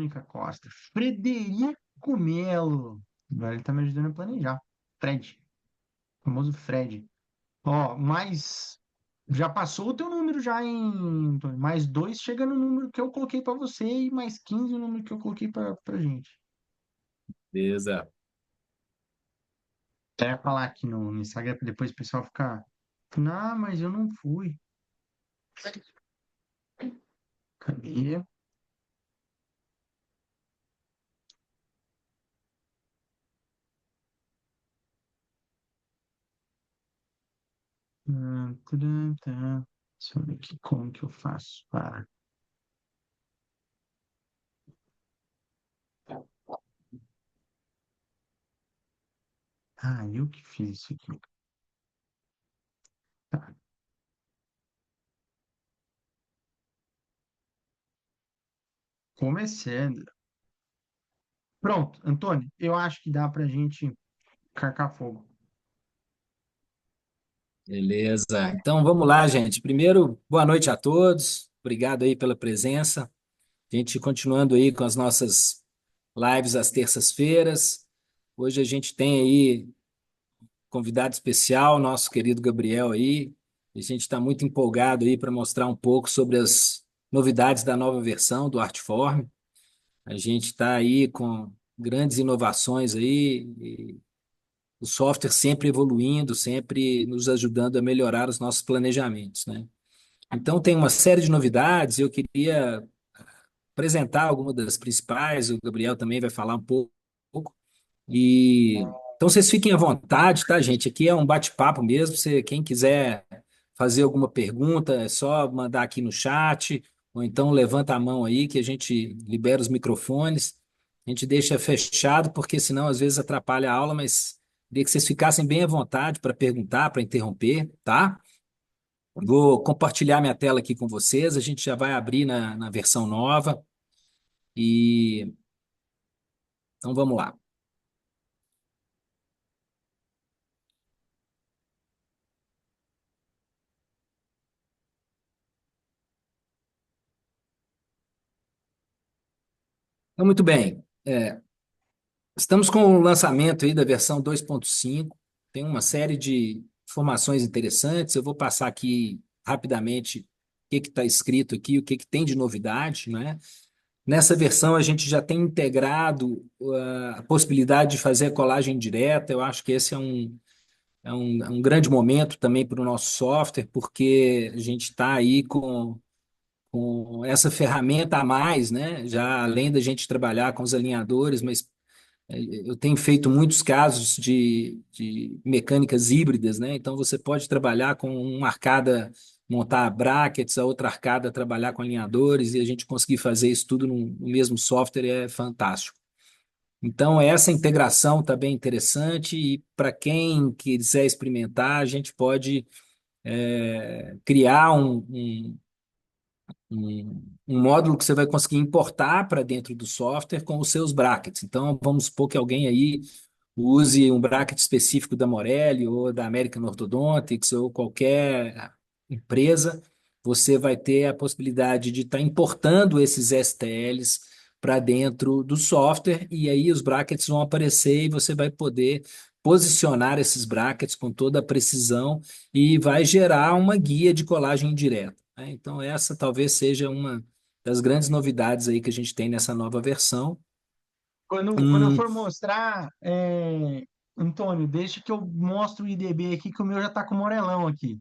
Mônica Costa, Frederico Melo. Agora ele tá me ajudando a planejar. Fred, o famoso Fred. Ó, mas já passou o teu número já, hein, Antônio? Mais dois chega no número que eu coloquei pra você e mais 15 o número que eu coloquei pra gente. Beleza. Quero falar aqui no Instagram pra depois o pessoal ficar. Não, mas eu não fui. Cadê? Tadã, tã. Deixa eu ver aqui como que eu faço. Eu que fiz isso aqui. Tá. Começando. Pronto, Antônio, eu acho que dá pra gente carcar fogo. Beleza. Então vamos lá, gente. Primeiro, boa noite a todos. Obrigado aí pela presença. A gente continuando aí com as nossas lives às terças-feiras. Hoje a gente tem aí convidado especial, nosso querido Gabriel aí. A gente está muito empolgado aí para mostrar um pouco sobre as novidades da nova versão do Artform. A gente está aí com grandes inovações aí, e o software sempre evoluindo, sempre nos ajudando a melhorar os nossos planejamentos, né? Então tem uma série de novidades, eu queria apresentar algumas das principais, o Gabriel também vai falar um pouco. E então vocês fiquem à vontade, tá, gente? Aqui é um bate-papo mesmo. Quem quiser fazer alguma pergunta, é só mandar aqui no chat, ou então levanta a mão aí que a gente libera os microfones. A gente deixa fechado, porque senão às vezes atrapalha a aula, mas queria que vocês ficassem bem à vontade para perguntar, para interromper, tá? Vou compartilhar minha tela aqui com vocês. A gente já vai abrir na versão nova. E então vamos lá. Então, muito bem. Estamos com o lançamento aí da versão 2.5. Tem uma série de informações interessantes. Eu vou passar aqui rapidamente o que está escrito aqui, o que tem de novidade, né? Nessa versão, a gente já tem integrado a possibilidade de fazer a colagem direta. Eu acho que esse é um grande momento também para o nosso software, porque a gente está aí com essa ferramenta a mais, né? Já além da gente trabalhar com os alinhadores, mas eu tenho feito muitos casos de mecânicas híbridas, né? Então você pode trabalhar com uma arcada, montar brackets, a outra arcada trabalhar com alinhadores e a gente conseguir fazer isso tudo no mesmo software é fantástico. Então essa integração está bem interessante e para quem quiser experimentar, a gente pode criar um módulo que você vai conseguir importar para dentro do software com os seus brackets. Então, vamos supor que alguém aí use um bracket específico da Morelli ou da American Orthodontics ou qualquer empresa, você vai ter a possibilidade de estar importando esses STLs para dentro do software e aí os brackets vão aparecer e você vai poder posicionar esses brackets com toda a precisão e vai gerar uma guia de colagem direta, né? Então, essa talvez seja uma das grandes novidades aí que a gente tem nessa nova versão. Quando eu Hum, for mostrar, Antônio, deixa que eu mostro o IDB aqui, que o meu já tá com o Morelão aqui.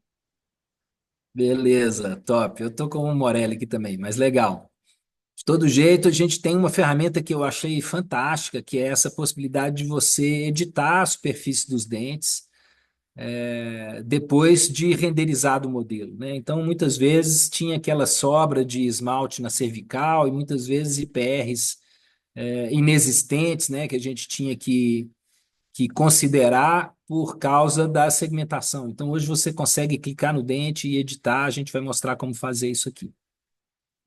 Beleza, top. Eu tô com o Morelli aqui também, mas legal. De todo jeito, a gente tem uma ferramenta que eu achei fantástica, que é essa possibilidade de você editar a superfície dos dentes depois de renderizado o modelo, né? Então, muitas vezes tinha aquela sobra de esmalte na cervical e muitas vezes IPRs inexistentes, né? Que a gente tinha que considerar por causa da segmentação. Então, hoje você consegue clicar no dente e editar, a gente vai mostrar como fazer isso aqui.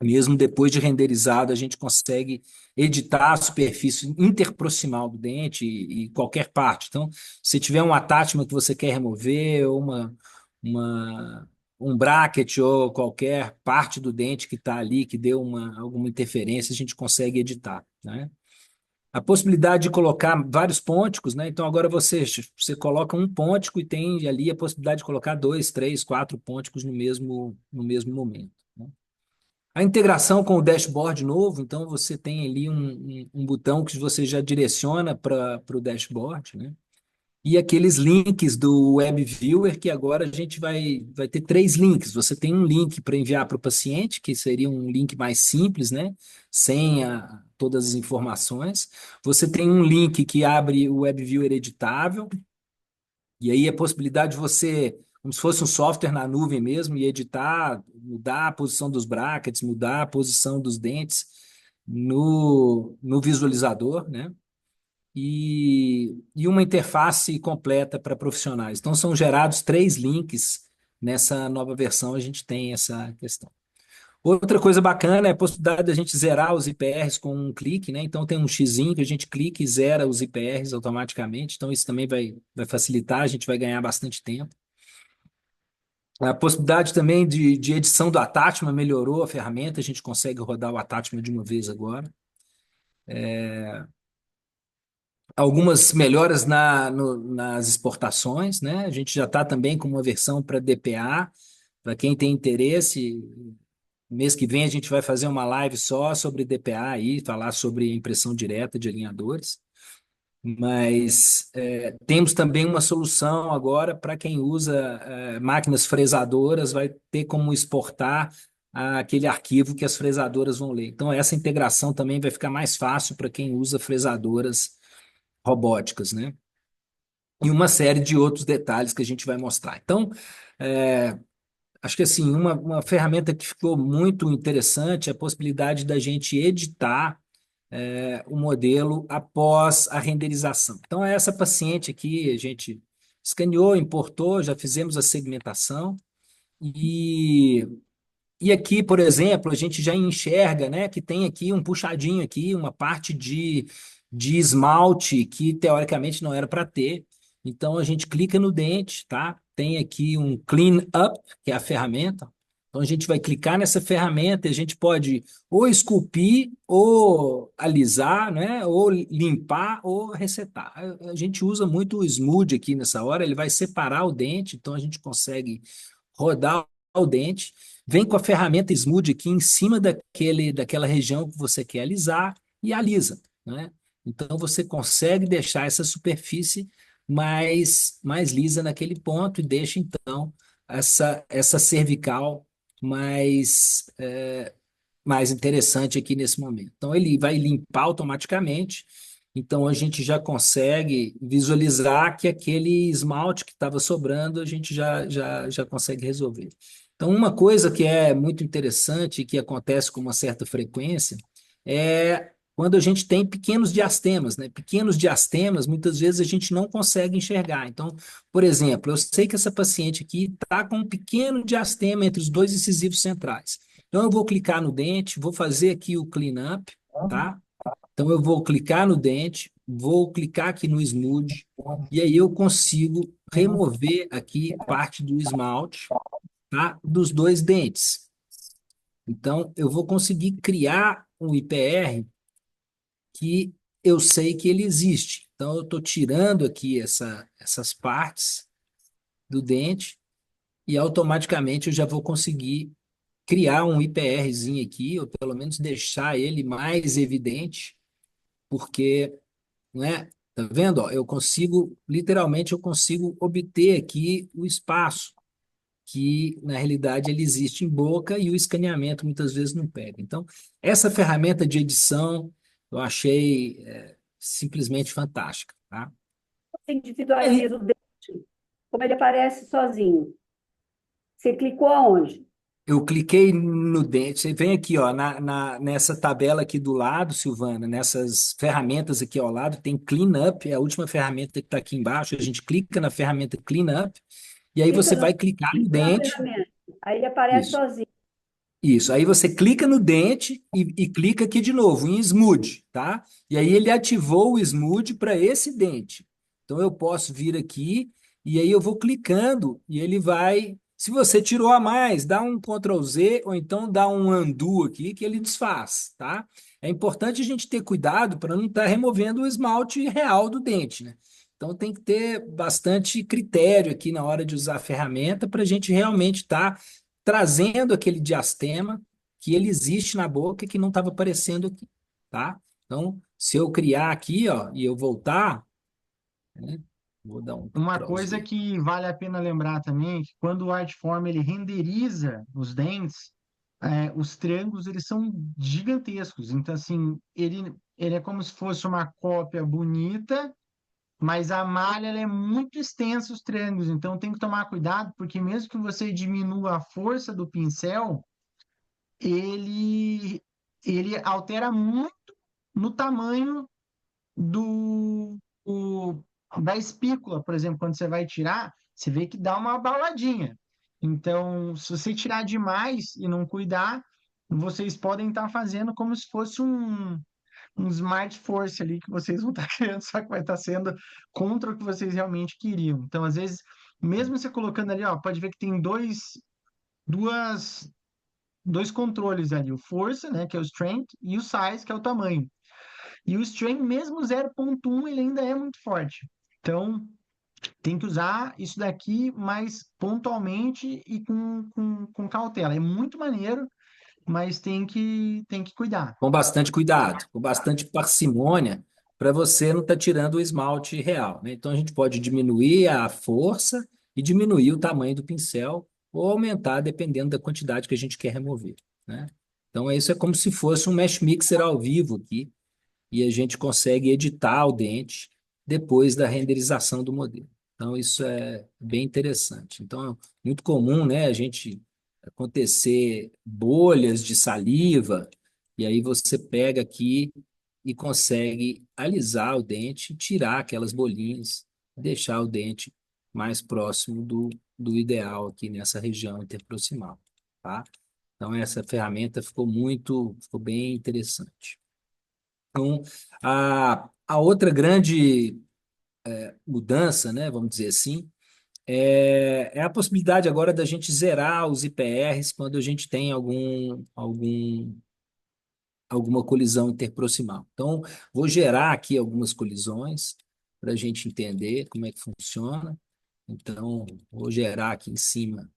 Mesmo depois de renderizado, a gente consegue editar a superfície interproximal do dente e qualquer parte. Então, se tiver um attachment que você quer remover, ou uma, um bracket ou qualquer parte do dente que está ali, que deu alguma interferência, a gente consegue editar, né? A possibilidade de colocar vários ponticos, né? Então agora você coloca um pontico e tem ali a possibilidade de colocar dois, três, quatro ponticos no mesmo momento, né? A integração com o dashboard novo, então você tem ali um botão que você já direciona para o dashboard, né? E aqueles links do WebViewer, que agora a gente vai ter três links. Você tem um link para enviar para o paciente, que seria um link mais simples, né? Sem todas as informações. Você tem um link que abre o WebViewer editável, e aí a possibilidade de você, como se fosse um software na nuvem mesmo, e editar, mudar a posição dos brackets, mudar a posição dos dentes no visualizador, né? E uma interface completa para profissionais. Então, são gerados três links nessa nova versão, a gente tem essa questão. Outra coisa bacana é a possibilidade de a gente zerar os IPRs com um clique, né? Então, tem um xizinho que a gente clica e zera os IPRs automaticamente. Então, isso também vai facilitar, a gente vai ganhar bastante tempo. A possibilidade também de edição do attachment melhorou a ferramenta, a gente consegue rodar o attachment de uma vez agora. Algumas melhoras nas exportações, né? A gente já está também com uma versão para DPA. Para quem tem interesse, mês que vem a gente vai fazer uma live só sobre DPA aí, falar sobre impressão direta de alinhadores. Mas temos também uma solução agora para quem usa máquinas fresadoras, vai ter como exportar aquele arquivo que as fresadoras vão ler. Então, essa integração também vai ficar mais fácil para quem usa fresadoras robóticas, né? E uma série de outros detalhes que a gente vai mostrar. Então, é, acho que assim, uma ferramenta que ficou muito interessante é a possibilidade da gente editar o modelo após a renderização. Então, essa paciente aqui, a gente escaneou, importou, já fizemos a segmentação e aqui, por exemplo, a gente já enxerga, né, que tem aqui um puxadinho aqui, uma parte de esmalte que teoricamente não era para ter. Então a gente clica no dente, tá? Tem aqui um Clean Up, que é a ferramenta. Então a gente vai clicar nessa ferramenta e a gente pode ou esculpir, ou alisar, né? Ou limpar, ou resetar. A gente usa muito o Smooth aqui nessa hora, ele vai separar o dente, então a gente consegue rodar o dente. Vem com a ferramenta Smooth aqui em cima daquela região que você quer alisar e alisa, né? Então você consegue deixar essa superfície mais lisa naquele ponto e deixa então essa cervical mais interessante aqui nesse momento. Então ele vai limpar automaticamente. Então a gente já consegue visualizar que aquele esmalte que estava sobrando a gente já consegue resolver. Então, uma coisa que é muito interessante e que acontece com uma certa frequência é quando a gente tem pequenos diastemas, né? Pequenos diastemas, muitas vezes a gente não consegue enxergar. Então, por exemplo, eu sei que essa paciente aqui está com um pequeno diastema entre os dois incisivos centrais. Então, eu vou clicar no dente, vou fazer aqui o clean up, tá? Então, eu vou clicar no dente, vou clicar aqui no Smooth, e aí eu consigo remover aqui parte do esmalte, tá? Dos dois dentes. Então, eu vou conseguir criar um IPR que eu sei que ele existe. Então, eu estou tirando aqui essas partes do dente e automaticamente eu já vou conseguir criar um IPRzinho aqui, ou pelo menos deixar ele mais evidente, porque, não é? Tá vendo? Ó, literalmente, eu consigo obter aqui o espaço que na realidade ele existe em boca e o escaneamento muitas vezes não pega. Então, essa ferramenta de edição eu achei simplesmente fantástica, tá? Você E aí, individualiza o dente, como ele aparece sozinho. Você clicou aonde? eu cliquei no dente, você vem aqui, ó, nessa tabela aqui do lado, Silvana, nessas ferramentas aqui ao lado, tem Clean Up, é a última ferramenta que está aqui embaixo, a gente clica na ferramenta Clean Up, e aí Clica você no, vai clicar no clica na dente, ferramenta. Aí ele aparece isso. sozinho. Isso, aí você clica no dente e clica aqui de novo, em Smooth, tá? E aí ele ativou o Smooth para esse dente. Então eu posso vir aqui e aí eu vou clicando e ele vai Se você tirou a mais, dá um Ctrl Z ou então dá um undo aqui que ele desfaz, tá? É importante a gente ter cuidado para não estar removendo o esmalte real do dente, né? Então tem que ter bastante critério aqui na hora de usar a ferramenta para a gente realmente estar trazendo aquele diastema que ele existe na boca que não estava aparecendo aqui, tá? Então, se eu criar aqui, ó, e eu voltar, né? Vou dar um Uma Ctrl coisa Z. que vale a pena lembrar também é que quando o Artform ele renderiza os dentes, os triângulos eles são gigantescos. Então, assim, ele é como se fosse uma cópia bonita, mas a malha ela é muito extensa os triângulos. Então, tem que tomar cuidado, porque mesmo que você diminua a força do pincel, ele, ele altera muito no tamanho do o- da espícula, por exemplo, quando você vai tirar, você vê que dá uma abauladinha. Então, se você tirar demais e não cuidar, vocês podem estar fazendo como se fosse um Smart Force ali que vocês vão estar criando, só que vai estar sendo contra o que vocês realmente queriam. Então, às vezes, mesmo você colocando ali, ó, pode ver que tem duas, dois controles ali, o força, né, que é o strength, e o size, que é o tamanho. E o strain, mesmo 0,1, ele ainda é muito forte. Então, tem que usar isso daqui mais pontualmente e com cautela. É muito maneiro, mas tem que cuidar. Com bastante cuidado, com bastante parcimônia, para você não estar tirando o esmalte real, né? Então a gente pode diminuir a força e diminuir o tamanho do pincel ou aumentar dependendo da quantidade que a gente quer remover, né? Então isso é como se fosse um mesh mixer ao vivo aqui e a gente consegue editar o dente depois da renderização do modelo. Então isso é bem interessante. Então é muito comum, né, a gente acontecer bolhas de saliva e aí você pega aqui e consegue alisar o dente, tirar aquelas bolinhas, deixar o dente mais próximo do ideal aqui nessa região interproximal, tá? Então essa ferramenta ficou bem interessante. Então, a outra grande mudança, né, vamos dizer assim, é a possibilidade agora da gente zerar os IPRs quando a gente tem alguma colisão interproximal. Então, vou gerar aqui algumas colisões para a gente entender como é que funciona. Então, vou gerar aqui em cima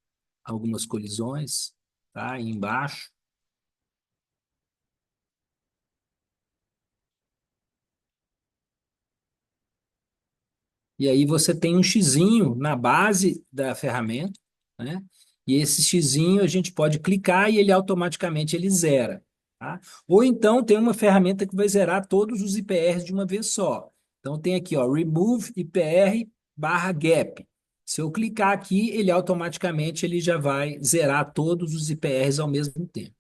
algumas colisões, tá? E embaixo. E aí você tem um xizinho na base da ferramenta, né? E esse xizinho a gente pode clicar e ele automaticamente ele zera, tá? Ou então tem uma ferramenta que vai zerar todos os IPRs de uma vez só. Então tem aqui, ó, Remove IPR barra Gap. Se eu clicar aqui, ele automaticamente ele já vai zerar todos os IPRs ao mesmo tempo.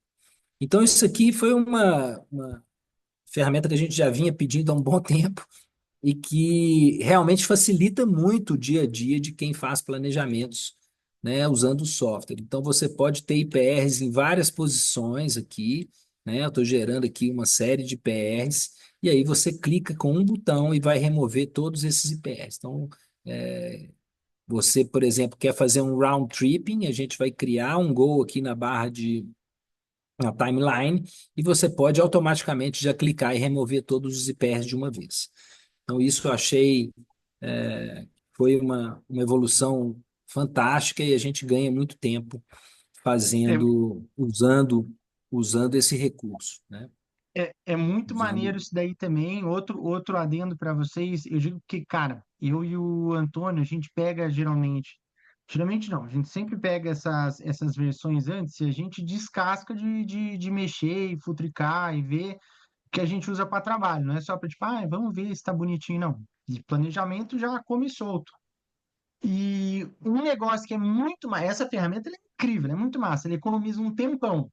Então isso aqui foi uma ferramenta que a gente já vinha pedindo há um bom tempo e que realmente facilita muito o dia a dia de quem faz planejamentos, né, usando o software. Então, você pode ter IPRs em várias posições aqui, né? Eu estou gerando aqui uma série de IPRs, e aí você clica com um botão e vai remover todos esses IPRs. Então, você, por exemplo, quer fazer um round tripping, a gente vai criar um goal aqui na timeline, e você pode automaticamente já clicar e remover todos os IPRs de uma vez. Então, isso eu achei foi uma evolução fantástica e a gente ganha muito tempo É, usando esse recurso, né? é muito maneiro Usando. isso daí também. Outro adendo para vocês, eu digo que, cara, eu e o Antônio, a gente pega geralmente não, a gente sempre pega essas versões antes e a gente descasca de mexer e futricar e ver o que a gente usa para trabalho, não é só para tipo, vamos ver se está bonitinho, não. De planejamento já come solto. E um negócio que é muito mais, essa ferramenta ela é incrível, é muito massa, ele economiza um tempão.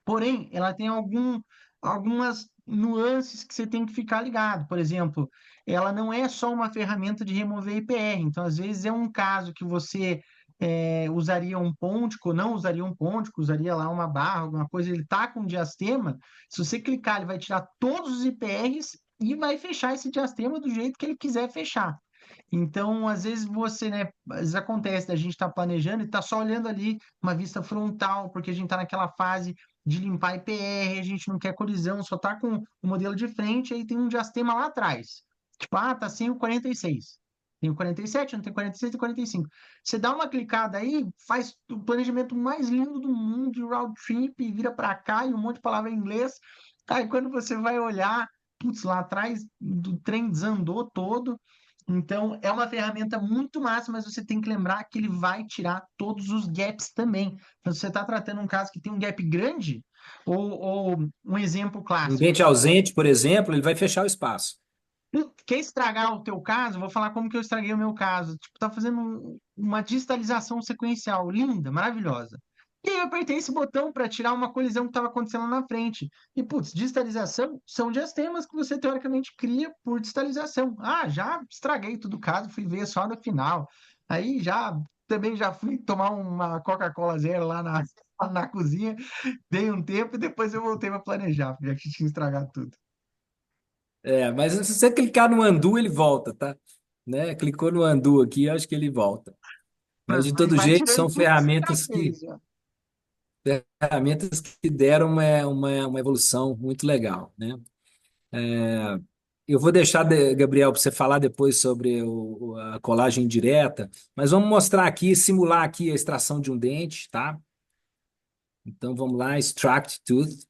Porém, ela tem algumas nuances que você tem que ficar ligado. Por exemplo, ela não é só uma ferramenta de remover IPR. Então, às vezes, é um caso que você usaria um pontico, não usaria um pontico, usaria lá uma barra, alguma coisa. Ele está com diastema. Se você clicar, ele vai tirar todos os IPRs e vai fechar esse diastema do jeito que ele quiser fechar. Então, às vezes você, né, às vezes acontece da gente estar planejando e tá só olhando ali uma vista frontal, porque a gente tá naquela fase de limpar IPR, a gente não quer colisão, só tá com o modelo de frente, aí tem um diastema lá atrás. Tipo, tá sem o 46. Tem o 47, não tem 46, tem 45. Você dá uma clicada aí, faz o planejamento mais lindo do mundo de round trip, vira para cá e um monte de palavra em inglês. Aí quando você vai olhar, putz, lá atrás do trem desandou todo. Então, é uma ferramenta muito massa, mas você tem que lembrar que ele vai tirar todos os gaps também. Então, se você está tratando um caso que tem um gap grande, ou um exemplo Um clássico, dente ausente, por exemplo, ele vai fechar o espaço. quer estragar o teu caso? Vou falar como que eu estraguei o meu caso. Tipo, tá fazendo uma distalização sequencial, linda, maravilhosa. E aí eu apertei esse botão para tirar uma colisão que estava acontecendo lá na frente. E, putz, distalização são diastemas que você teoricamente cria por distalização. Ah, já estraguei tudo o caso, fui ver só no final. Aí já também já fui tomar uma Coca-Cola zero lá na cozinha, dei um tempo e depois eu voltei para planejar, já que tinha estragado tudo. Mas se você clicar no undo, ele volta, tá? Né? Clicou no undo aqui, eu acho que ele volta. Mas Ah, de todo vai jeito, tirando são tudo que você já ferramentas fez. Já. que deram uma evolução muito legal, né? Eu vou deixar, Gabriel, para você falar depois sobre a colagem direta, mas vamos mostrar aqui, simular aqui a extração de um dente, tá? Então vamos lá, extract tooth,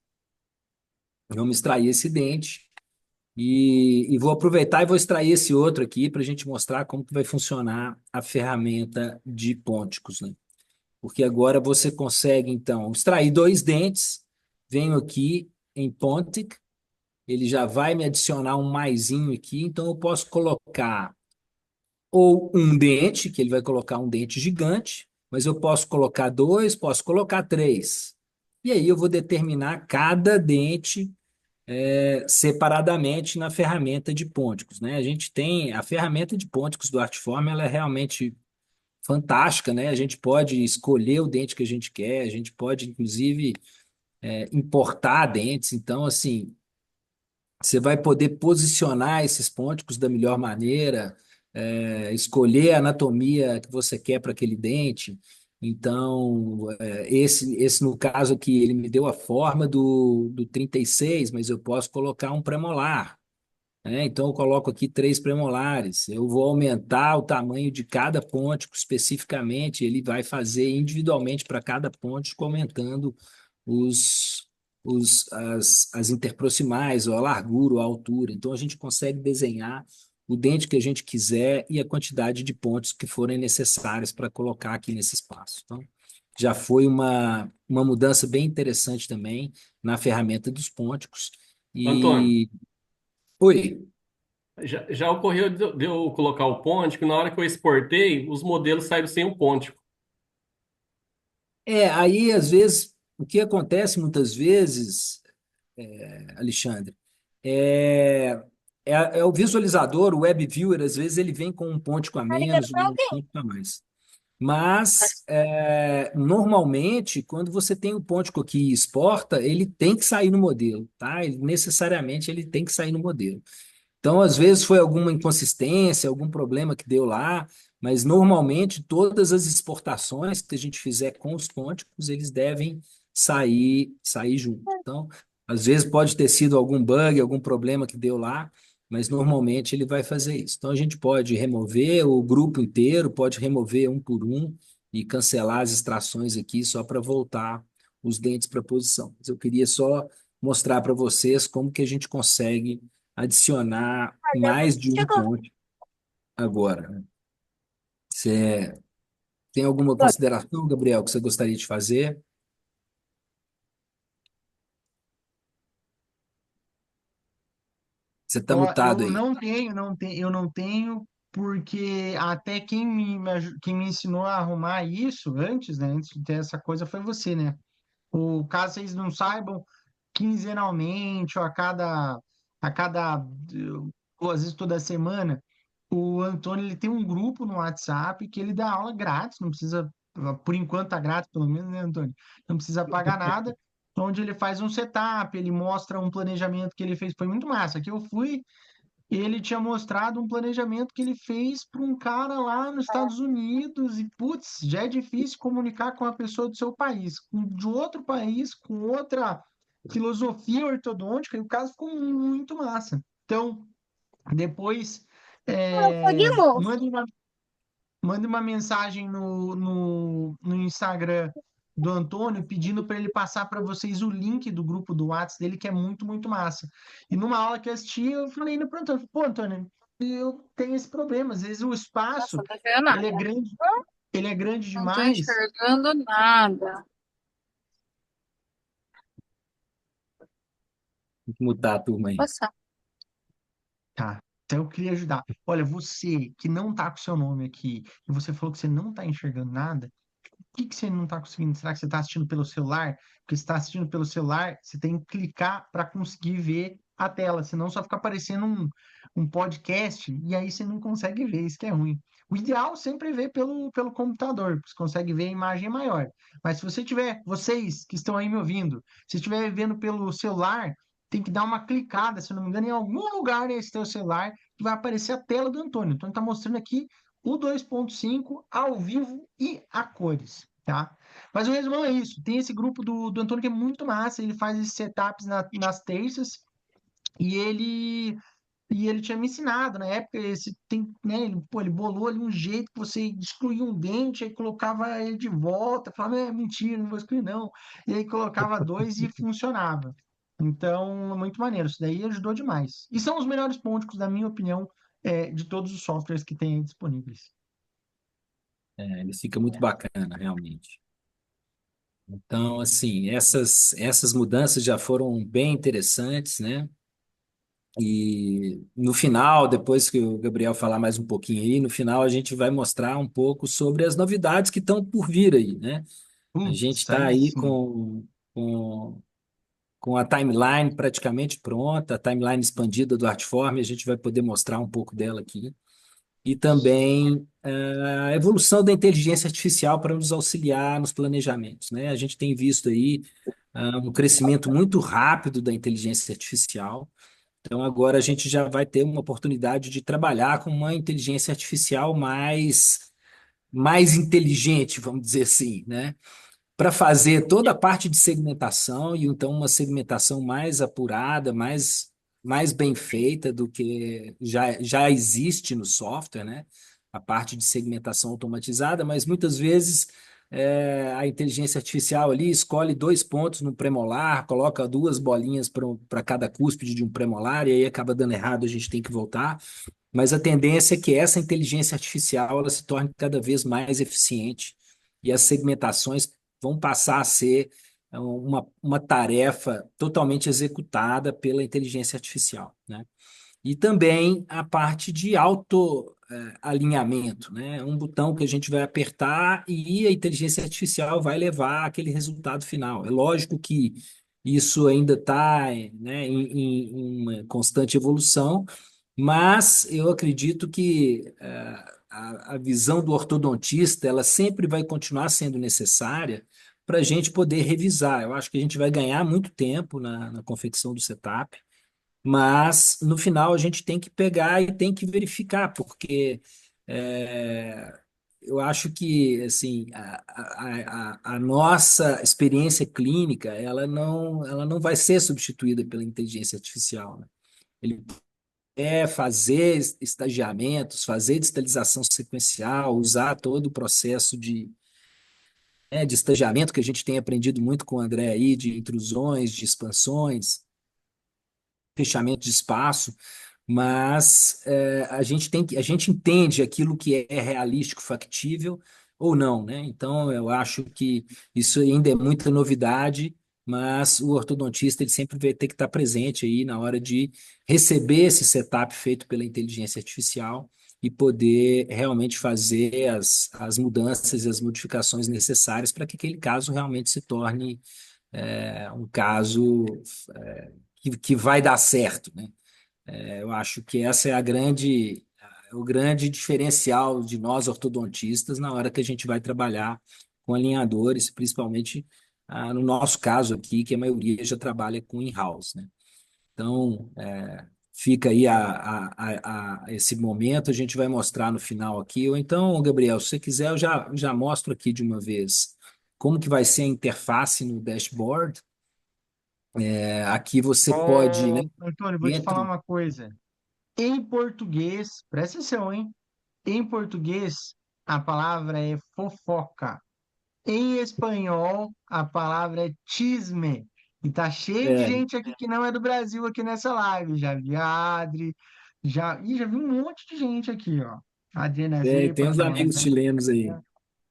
vamos extrair esse dente e vou aproveitar e vou extrair esse outro aqui para a gente mostrar como que vai funcionar a ferramenta de ponticos, né? Porque agora você consegue, então, extrair dois dentes, venho aqui em Pontic, ele já vai me adicionar um maisinho aqui, então eu posso colocar ou um dente, que ele vai colocar um dente gigante, mas eu posso colocar dois, posso colocar três. E aí eu vou determinar cada dente separadamente na ferramenta de ponticos, né? A gente tem a ferramenta de ponticos do Artform, ela é realmente fantástica, né? A gente pode escolher o dente que a gente quer, a gente pode, inclusive, importar dentes. Então, assim, você vai poder posicionar esses ponticos da melhor maneira, escolher a anatomia que você quer para aquele dente. Então, esse no caso aqui, ele me deu a forma do 36, mas eu posso colocar um premolar, né? Então, eu coloco aqui três premolares. Eu vou aumentar o tamanho de cada pontico especificamente. Ele vai fazer individualmente para cada pontico, aumentando os, as interproximais, ou a largura, ou a altura. Então, a gente consegue desenhar o dente que a gente quiser e a quantidade de pontos que forem necessárias para colocar aqui nesse espaço. Então, já foi uma mudança bem interessante também na ferramenta dos ponticos. Antônio, E Oi. já ocorreu de eu colocar o pontico, na hora que eu exportei, os modelos saíram sem o pontico. Aí às vezes, o que acontece muitas vezes, Alexandre, é, é o visualizador, o web viewer, às vezes ele vem com um ponto a menos, um ponto a mais. Mas, normalmente, quando você tem o ponto aqui e exporta, ele tem que sair no modelo, tá? Necessariamente ele tem que sair no modelo. Então, às vezes foi alguma inconsistência, algum problema que deu lá, mas normalmente todas as exportações que a gente fizer com os pontos, eles devem sair junto. Então, às vezes pode ter sido algum bug, algum problema que deu lá, mas normalmente ele vai fazer isso. Então, a gente pode remover o grupo inteiro, pode remover um por um e cancelar as extrações aqui só para voltar os dentes para a posição. Mas eu queria só mostrar para vocês como que a gente consegue adicionar mais de um ponto agora, né? Você tem alguma consideração, Gabriel, que você gostaria de fazer? Você está Ó, mutado eu aí. não tenho, eu não tenho, porque até quem me ensinou a arrumar isso antes, né, antes de ter essa coisa, foi você, né? O caso vocês não saibam, quinzenalmente ou ou às vezes toda semana, o Antônio ele tem um grupo no WhatsApp que ele dá aula grátis, não precisa, por enquanto tá grátis pelo menos, né, Antônio? Não precisa pagar nada, onde ele faz um setup, ele mostra um planejamento que ele fez, foi muito massa, que eu fui. ele tinha mostrado um planejamento que ele fez para um cara lá nos Estados Unidos e, putz, já é difícil comunicar com a pessoa do seu país, de outro país, com outra filosofia ortodôntica, e o caso ficou muito massa. Então, depois, mande uma mensagem no Instagram do Antônio pedindo para ele passar para vocês o link do grupo do WhatsApp dele, que é muito, muito massa. E numa aula que eu assisti, eu falei ainda pro Antônio, pô, Antônio, eu tenho esse problema. Às vezes o Nossa, espaço, não tô vendo ele é nada. grande, ele é grande Não tô demais. enxergando nada. Tem que mudar a turma aí. Nossa, Tá. Então eu queria ajudar. Olha, você que não tá com seu nome aqui, e você falou que você não tá enxergando nada, que você não está conseguindo? Será que você está assistindo pelo celular? Porque se está assistindo pelo celular, você tem que clicar para conseguir ver a tela, senão só fica aparecendo um podcast e aí você não consegue ver, isso que é ruim. O ideal sempre é ver pelo computador, porque você consegue ver a imagem maior. Mas se você tiver, vocês que estão aí me ouvindo, se estiver vendo pelo celular, tem que dar uma clicada, se eu não me engano, em algum lugar nesse teu celular que vai aparecer a tela do Antônio. Então, está mostrando aqui o 2.5 ao vivo e a cores, tá? Mas o resumão é isso. Tem esse grupo do Antônio que é muito massa, ele faz esses setups nas terças e ele tinha me ensinado na época, esse tem, né, ele bolou ali um jeito que você excluía um dente, aí colocava ele de volta, falava, é mentira, não vou excluir não. E aí colocava dois e funcionava. Então, é muito maneiro, isso daí ajudou demais. E são os melhores pontos, na minha opinião, de todos os softwares que tem aí disponíveis. Ele fica muito bacana, realmente. Então, assim, essas mudanças já foram bem interessantes, né? E no final, depois que o Gabriel falar mais um pouquinho aí, no final a gente vai mostrar um pouco sobre as novidades que estão por vir aí, né? A gente Putz, está aí aí sim. com, com a timeline praticamente pronta, a timeline expandida do Artform, a gente vai poder mostrar um pouco dela aqui. E também a evolução da inteligência artificial para nos auxiliar nos planejamentos, né? A gente tem visto aí um crescimento muito rápido da inteligência artificial. Então, agora a gente já vai ter uma oportunidade de trabalhar com uma inteligência artificial mais inteligente, vamos dizer assim, né? Para fazer toda a parte de segmentação e então uma segmentação mais apurada, mais bem feita do que já existe no software, né? A parte de segmentação automatizada, mas muitas vezes a inteligência artificial ali escolhe dois pontos no premolar, coloca duas bolinhas para cada cúspide de um premolar e aí acaba dando errado, a gente tem que voltar. Mas a tendência é que essa inteligência artificial ela se torne cada vez mais eficiente e as segmentações vão passar a ser uma tarefa totalmente executada pela inteligência artificial, né? E também a parte de auto-alinhamento, né? Um botão que a gente vai apertar e a inteligência artificial vai levar aquele resultado final. É lógico que isso ainda está, né, em uma constante evolução, mas eu acredito que a visão do ortodontista ela sempre vai continuar sendo necessária para a gente poder revisar. Eu acho que a gente vai ganhar muito tempo na confecção do setup, mas no final a gente tem que pegar e tem que verificar, porque eu acho que assim a nossa experiência clínica ela não vai ser substituída pela inteligência artificial, né? Ele fazer estagiamentos, fazer distalização sequencial, usar todo o processo de estagiamento que a gente tem aprendido muito com o André aí, de intrusões, de expansões, fechamento de espaço, mas a gente entende aquilo que é realístico, factível ou não, né? Então, eu acho que isso ainda é muita novidade, mas o ortodontista ele sempre vai ter que estar presente aí na hora de receber esse setup feito pela inteligência artificial e poder realmente fazer as mudanças e as modificações necessárias para que aquele caso realmente se torne um caso que vai dar certo, né? Eu acho que essa é o grande diferencial de nós ortodontistas na hora que a gente vai trabalhar com alinhadores, principalmente no nosso caso aqui, que a maioria já trabalha com in-house, né? Então, fica aí esse momento, a gente vai mostrar no final aqui. Ou então, Gabriel, se você quiser, eu já mostro aqui de uma vez como que vai ser a interface no dashboard. Aqui você pode, né, Ô, Antônio, vou te falar dentro. uma coisa. Em português, presta atenção, hein? Em português, a palavra é fofoca. Em espanhol, a palavra é chisme. E tá cheio de É, gente aqui que não é do Brasil aqui nessa live. Já vi a Adri, já vi um monte de gente aqui, ó. A Adriana tem Zepa, os né? amigos chilenos aí.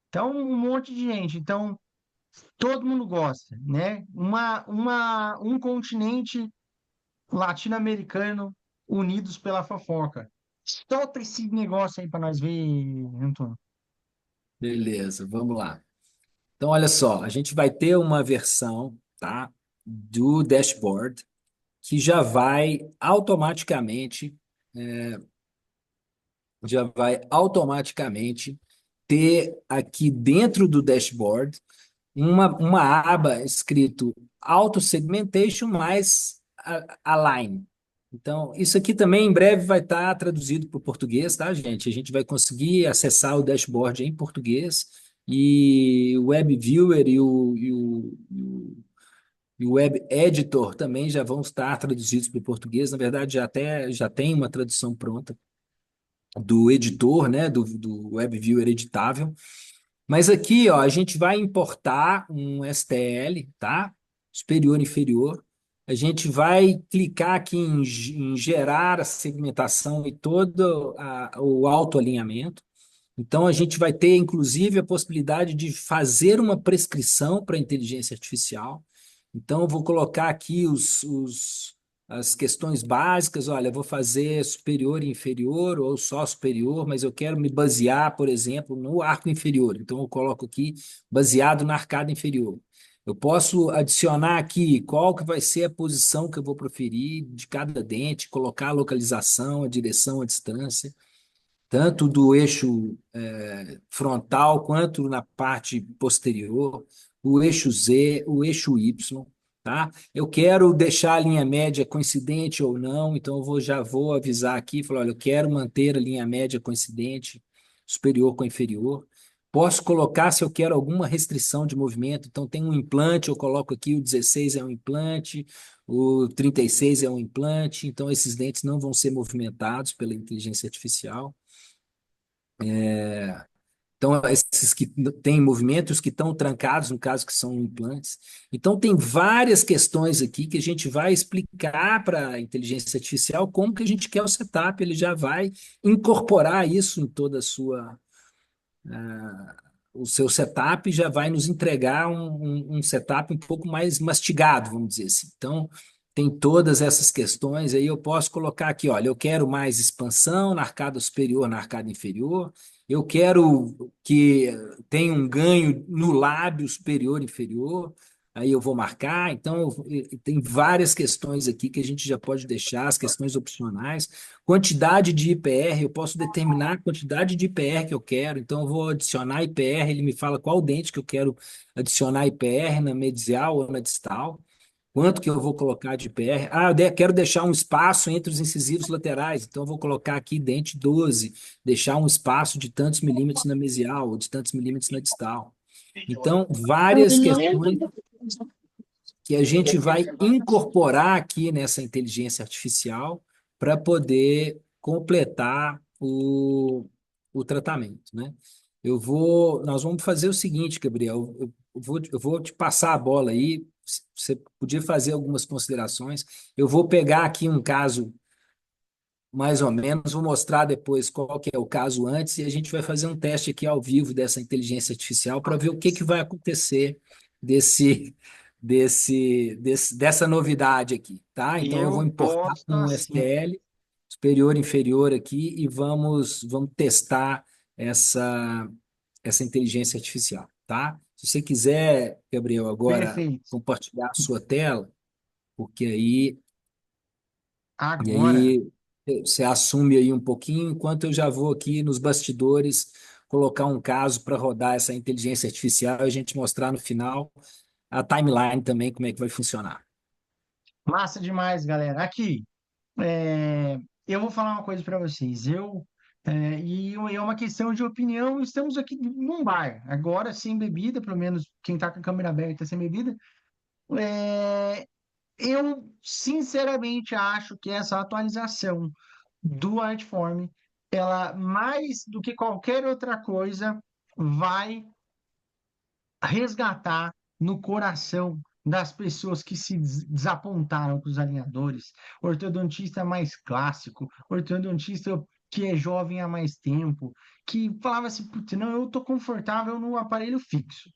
Então, um monte de gente. Então, todo mundo gosta, né? Um continente latino-americano unidos pela fofoca. Solta esse negócio aí para nós ver, Antônio. Beleza, vamos lá. Então, olha só, a gente vai ter uma versão, tá, do dashboard que já vai automaticamente ter aqui dentro do dashboard uma aba escrito Auto Segmentation mais Align. Então, isso aqui também em breve vai estar traduzido para o português, tá, gente? A gente vai conseguir acessar o dashboard em português e o Web Viewer e o Web Editor também já vão estar traduzidos para o português. Na verdade, já tem uma tradução pronta do editor, né, do Web Viewer editável. Mas aqui, ó, a gente vai importar um STL, tá? Superior e inferior. A gente vai clicar aqui em gerar a segmentação e todo o autoalinhamento. Então, a gente vai ter, inclusive, a possibilidade de fazer uma prescrição para a inteligência artificial. Então, eu vou colocar aqui as questões básicas. Olha, eu vou fazer superior e inferior, ou só superior, mas eu quero me basear, por exemplo, no arco inferior. Então, eu coloco aqui baseado na arcada inferior. Eu posso adicionar aqui qual que vai ser a posição que eu vou proferir de cada dente, colocar a localização, a direção, a distância tanto do eixo frontal quanto na parte posterior, o eixo Z, o eixo Y, tá? Eu quero deixar a linha média coincidente ou não, então já vou avisar aqui, falar, olha, eu quero manter a linha média coincidente, superior com inferior. Posso colocar se eu quero alguma restrição de movimento, então tem um implante, eu coloco aqui o 16 é um implante, o 36 é um implante, então esses dentes não vão ser movimentados pela inteligência artificial. Então, esses que têm movimentos que estão trancados, no caso que são implantes. Então, tem várias questões aqui que a gente vai explicar para a inteligência artificial como que a gente quer o setup. Ele já vai incorporar isso em toda a sua, o seu setup, já vai nos entregar um setup um pouco mais mastigado, vamos dizer assim. Então, tem todas essas questões aí. Eu posso colocar aqui, olha, eu quero mais expansão na arcada superior, na arcada inferior. Eu quero que tenha um ganho no lábio superior e inferior. Aí eu vou marcar. Então, tem várias questões aqui que a gente já pode deixar, as questões opcionais. Quantidade de IPR, eu posso determinar a quantidade de IPR que eu quero. Então, eu vou adicionar IPR, ele me fala qual dente que eu quero adicionar IPR, na medial ou na distal. Quanto que eu vou colocar de PR? Ah, quero deixar um espaço entre os incisivos laterais, então eu vou colocar aqui dente 12, deixar um espaço de tantos milímetros na mesial ou de tantos milímetros na distal. Então, várias questões que a gente vai incorporar aqui nessa inteligência artificial para poder completar o tratamento, né? Nós vamos fazer o seguinte, Gabriel, eu vou te passar a bola aí, você podia fazer algumas considerações. Eu vou pegar aqui um caso mais ou menos, vou mostrar depois qual que é o caso antes e a gente vai fazer um teste aqui ao vivo dessa inteligência artificial para ver o que que vai acontecer desse, dessa novidade aqui, tá? Então eu vou Eu importar gosto um assim. STL superior e inferior aqui e vamos testar essa inteligência artificial, tá? Se você quiser, Gabriel, agora Perfeito. compartilhar a sua tela, porque aí e Agora, aí você assume aí um pouquinho, enquanto eu já vou aqui nos bastidores colocar um caso para rodar essa inteligência artificial e a gente mostrar no final a timeline também, como é que vai funcionar. massa demais, galera. Aqui. É, eu vou falar uma coisa para vocês. E é uma questão de opinião. Estamos aqui num bar, agora sem bebida, pelo menos quem está com a câmera aberta sem bebida. É, eu sinceramente acho que essa atualização do Artform, ela mais do que qualquer outra coisa, vai resgatar no coração das pessoas que se desapontaram com os alinhadores, ortodontista mais clássico, ortodontista que é jovem há mais tempo, que falava assim, putz, não, eu tô confortável no aparelho fixo.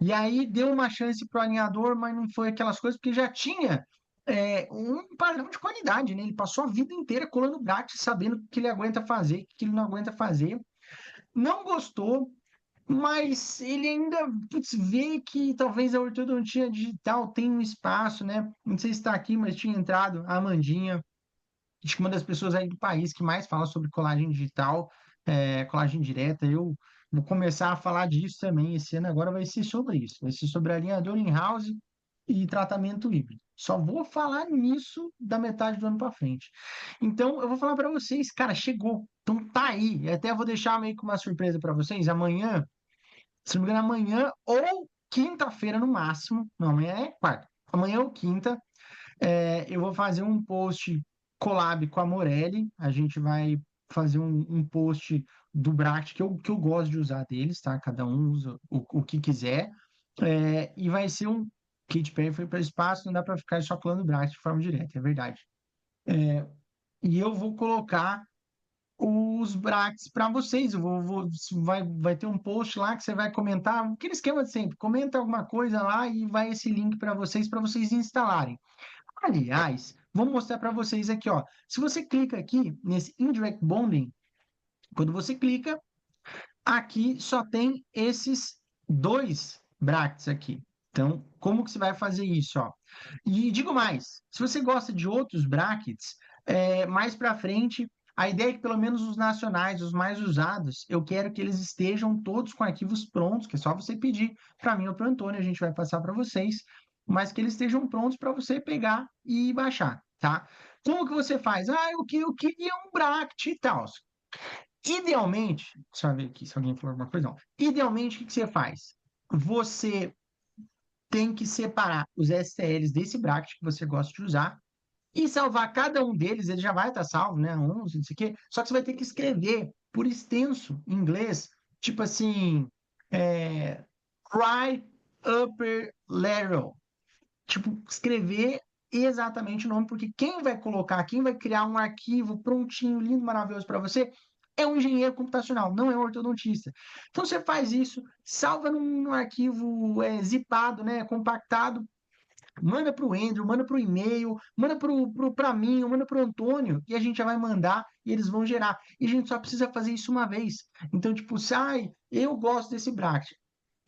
E aí deu uma chance para o alinhador, mas não foi aquelas coisas, porque já tinha um padrão de qualidade, né? Ele passou a vida inteira colando gato, sabendo o que ele aguenta fazer, o que ele não aguenta fazer. Não gostou, mas ele ainda putz, vê que talvez a ortodontia digital tenha um espaço, né? Não sei se está aqui, mas tinha entrado a Amandinha, acho que uma das pessoas aí do país que mais fala sobre colagem digital, colagem direta. Eu vou começar a falar disso também. Esse ano agora vai ser sobre isso, vai ser sobre alinhador in-house e tratamento híbrido. Só vou falar nisso da metade do ano para frente. Então, eu vou falar para vocês, cara, chegou. Então tá aí. Eu até vou deixar meio que uma surpresa para vocês. Amanhã, se não me engano, amanhã ou quinta-feira no máximo. Não, amanhã é quarta. Amanhã ou quinta, eu vou fazer um post collab com a Morelli. A gente vai fazer um post do Bract que eu gosto de usar deles, tá? Cada um usa o que quiser. E vai ser um Kit Perry foi para o espaço, não dá para ficar só colando Bract de forma direta, é verdade. E eu vou colocar os Bracts para vocês. Vai ter um post lá que você vai comentar, aquele esquema de sempre, comenta alguma coisa lá e vai esse link para vocês instalarem. Aliás, vou mostrar para vocês aqui, ó. Se você clica aqui nesse Indirect Bonding, quando você clica, aqui só tem esses dois bracts aqui. Então, como que você vai fazer isso, ó? E digo mais, se você gosta de outros brackets, mais para frente, a ideia é que pelo menos os nacionais, os mais usados, eu quero que eles estejam todos com arquivos prontos, que é só você pedir para mim ou para o Antônio, a gente vai passar para vocês, mas que eles estejam prontos para você pegar e baixar, tá? Como que você faz? Eu queria um bracket e tal. Idealmente, deixa eu ver aqui se alguém falou alguma coisa, não. Idealmente, o que você faz? Você tem que separar os STLs desse bracket que você gosta de usar e salvar cada um deles, ele já vai estar salvo, né? 11, não sei o quê. Só que você vai ter que escrever por extenso em inglês, tipo assim, right upper lateral. Tipo, escrever exatamente o nome, porque quem vai colocar, quem vai criar um arquivo prontinho, lindo, maravilhoso para você, é um engenheiro computacional, não é um ortodontista. Então você faz isso, salva num arquivo zipado, né, compactado, manda para o Andrew, manda para o e-mail, manda para mim, manda para o Antônio, e a gente já vai mandar e eles vão gerar. E a gente só precisa fazer isso uma vez. Então, tipo, sai, eu gosto desse bracket.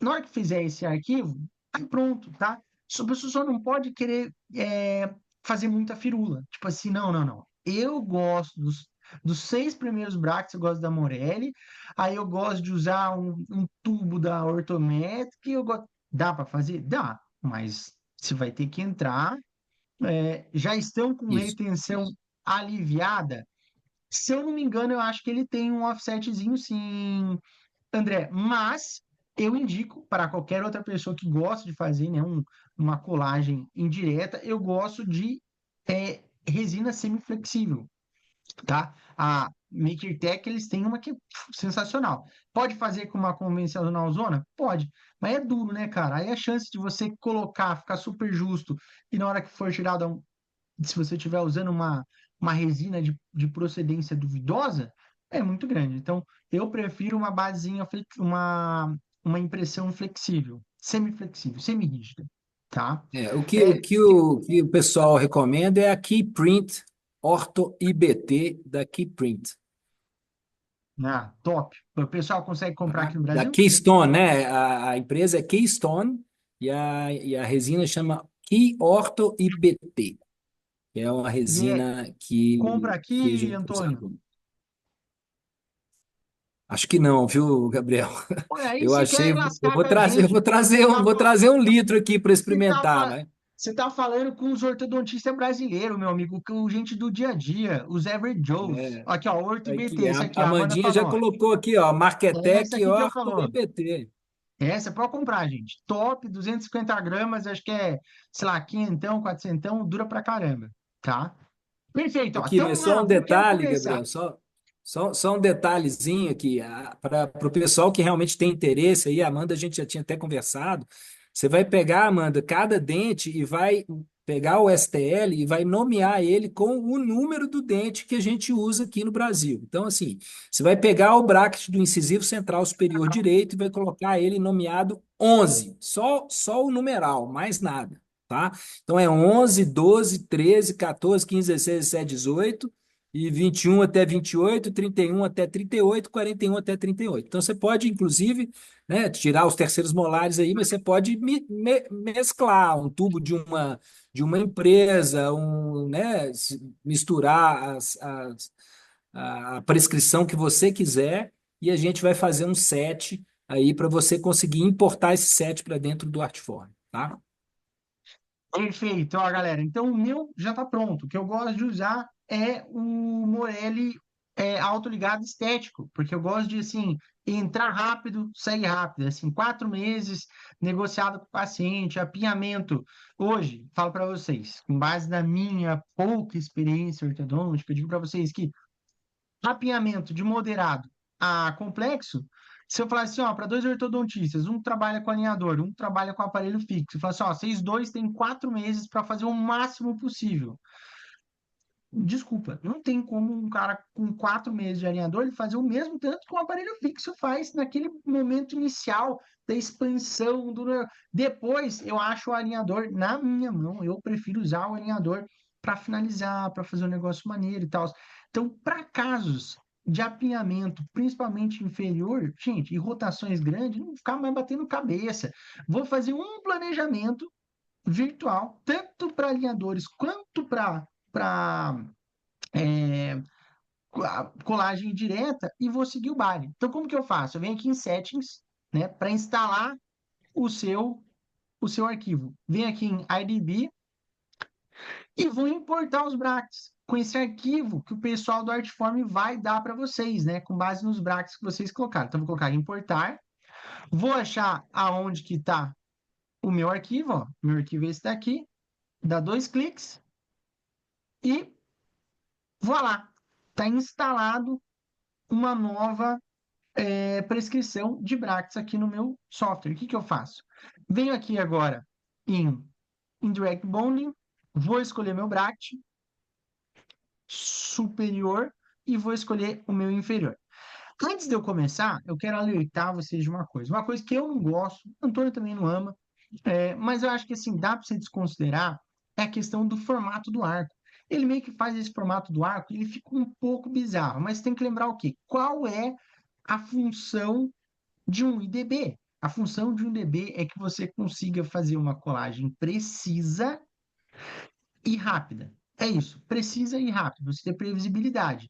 Na hora que fizer esse arquivo, aí pronto, tá? A pessoa só não pode querer fazer muita firula. Tipo assim, não, não, não. Eu gosto dos 6 primeiros brackets, eu gosto da Morelli, aí eu gosto de usar um tubo da Ortometric, dá para fazer? Dá, mas você vai ter que entrar. Já estão com Isso. retenção aliviada. Se eu não me engano, eu acho que ele tem um offsetzinho, sim, André, mas eu indico para qualquer outra pessoa que gosta de fazer, né, uma colagem indireta, eu gosto de resina semiflexível, tá? A MakerTech, eles têm uma que é sensacional. Pode fazer com uma convencional zona? Pode, mas é duro, né, cara? Aí a chance de você colocar, ficar super justo, e na hora que for tirada, se você estiver usando uma resina de procedência duvidosa, é muito grande. Então, eu prefiro uma basezinha, uma impressão flexível, semiflexível, semi-rígida, tá? É, O que o pessoal recomenda é a Keyprint Ortho IBT da Keyprint. top. O pessoal consegue comprar Tá? aqui no Da Brasil? Keystone, né? A empresa é Keystone e a resina chama Key Ortho IBT, que é uma E resina compra que a aqui, gente usa. Antônio. Acho que não, viu, Gabriel? Olha, aí Eu você achei, quer eu lascar vou com a trazer, gente. vou trazer um litro aqui para Você tá, experimentar, fa- né? Você tá falando com os ortodontistas brasileiros, meu amigo, com gente do dia a dia, os Average Joes. É, Aqui, ó, Orto aqui, IBT, esse aqui, a a Amanda Amandinha já falou. colocou aqui, ó, Essa Marquetec aqui que eu Orto falou. IBT. Essa é pra comprar, gente. Top, 250 gramas, acho que é, sei lá, quinhentão, quatrocentão, dura pra caramba, tá? Perfeito, ó. Aqui, Então, mas só um quero detalhe, começar. Gabriel, só um detalhezinho aqui, para o pessoal que realmente tem interesse aí, a Amanda, a gente já tinha até conversado, você vai pegar, Amanda, cada dente e vai pegar o STL e vai nomear ele com o número do dente que a gente usa aqui no Brasil. Então, assim, você vai pegar o bracket do incisivo central superior direito e vai colocar ele nomeado 11, só o numeral, mais nada, tá? Então é 11, 12, 13, 14, 15, 16, 17, 18 e 21 até 28, 31 até 38, 41 até 38. Então você pode, inclusive, né, tirar os terceiros molares aí, mas você pode mesclar um tubo de uma empresa, né, misturar a prescrição que você quiser e a gente vai fazer um set aí para você conseguir importar esse set para dentro do Artform, tá? Perfeito, ó, galera. Então, o meu já tá pronto. O que eu gosto de usar é o Morelli autoligado estético, porque eu gosto de, assim, entrar rápido, sair rápido. Assim, 4 meses, negociado com o paciente, apinhamento. Hoje, falo para vocês, com base na minha pouca experiência ortodôntica, eu digo para vocês que apinhamento de moderado a complexo, se eu falar assim, ó, para dois ortodontistas, um trabalha com alinhador, um trabalha com aparelho fixo, eu falo assim, ó, vocês dois têm 4 meses para fazer o máximo possível. Desculpa, não tem como um cara com 4 meses de alinhador ele fazer o mesmo tanto que um aparelho fixo faz naquele momento inicial da expansão do. Depois eu acho o alinhador na minha mão, eu prefiro usar o alinhador para finalizar, para fazer um negócio maneiro e tal. Então, para casos de apinhamento, principalmente inferior, gente, e rotações grandes, não ficar mais batendo cabeça. Vou fazer um planejamento virtual, tanto para alinhadores quanto para colagem direta e vou seguir o baile. Então, como que eu faço? Eu venho aqui em Settings, né, para instalar o seu arquivo. Venho aqui em IDB e vou importar os brackets com esse arquivo que o pessoal do Artform vai dar para vocês, né, com base nos brackets que vocês colocaram. Então, vou colocar em importar, vou achar aonde que está o meu arquivo, ó. Meu arquivo é esse daqui, dá 2 cliques e voilá, está instalado uma nova prescrição de brackets aqui no meu software. O que que eu faço? Venho aqui agora em Indirect Bonding, vou escolher meu bracket superior e vou escolher o meu inferior. Antes de eu começar, eu quero alertar vocês de uma coisa. Uma coisa que eu não gosto, o Antônio também não ama, mas eu acho que assim, dá para você desconsiderar, é a questão do formato do arco. Ele meio que faz esse formato do arco, ele fica um pouco bizarro, mas tem que lembrar o quê? Qual é a função de um IDB? A função de um IDB é que você consiga fazer uma colagem precisa e rápida. É isso, precisa e rápida, você tem previsibilidade.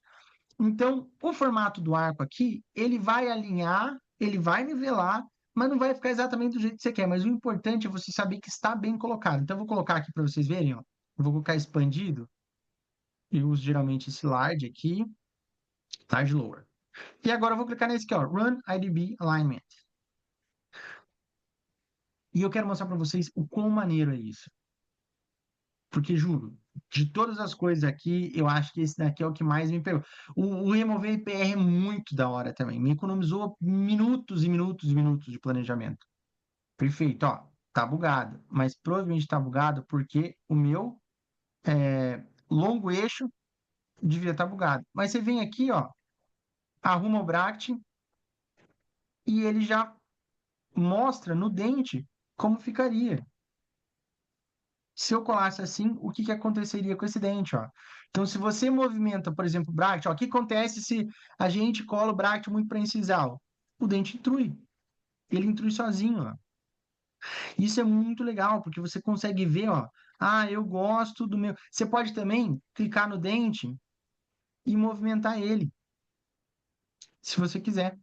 Então, o formato do arco aqui, ele vai alinhar, ele vai nivelar, mas não vai ficar exatamente do jeito que você quer. Mas o importante é você saber que está bem colocado. Então, eu vou colocar aqui para vocês verem, ó. Eu vou colocar expandido. Eu uso geralmente esse large aqui, large lower. E agora eu vou clicar nesse aqui, ó, Run IDB Alignment. E eu quero mostrar para vocês o quão maneiro é isso. Porque, juro, de todas as coisas aqui, eu acho que esse daqui é o que mais me pegou. O remover IPR é muito da hora também. Me economizou minutos e minutos e minutos de planejamento. Perfeito, ó. Tá bugado. Mas provavelmente tá bugado porque o meu longo eixo devia estar bugado. Mas você vem aqui, ó, arruma o bracket e ele já mostra no dente como ficaria. Se eu colasse assim, o que que aconteceria com esse dente, ó? Então, se você movimenta, por exemplo, o bracket, ó, o que acontece se a gente cola o bracket muito para incisal? O dente intrui. Ele intrui sozinho, ó. Isso é muito legal, porque você consegue ver, ó, ah, eu gosto do meu. Você pode também clicar no dente e movimentar ele, se você quiser.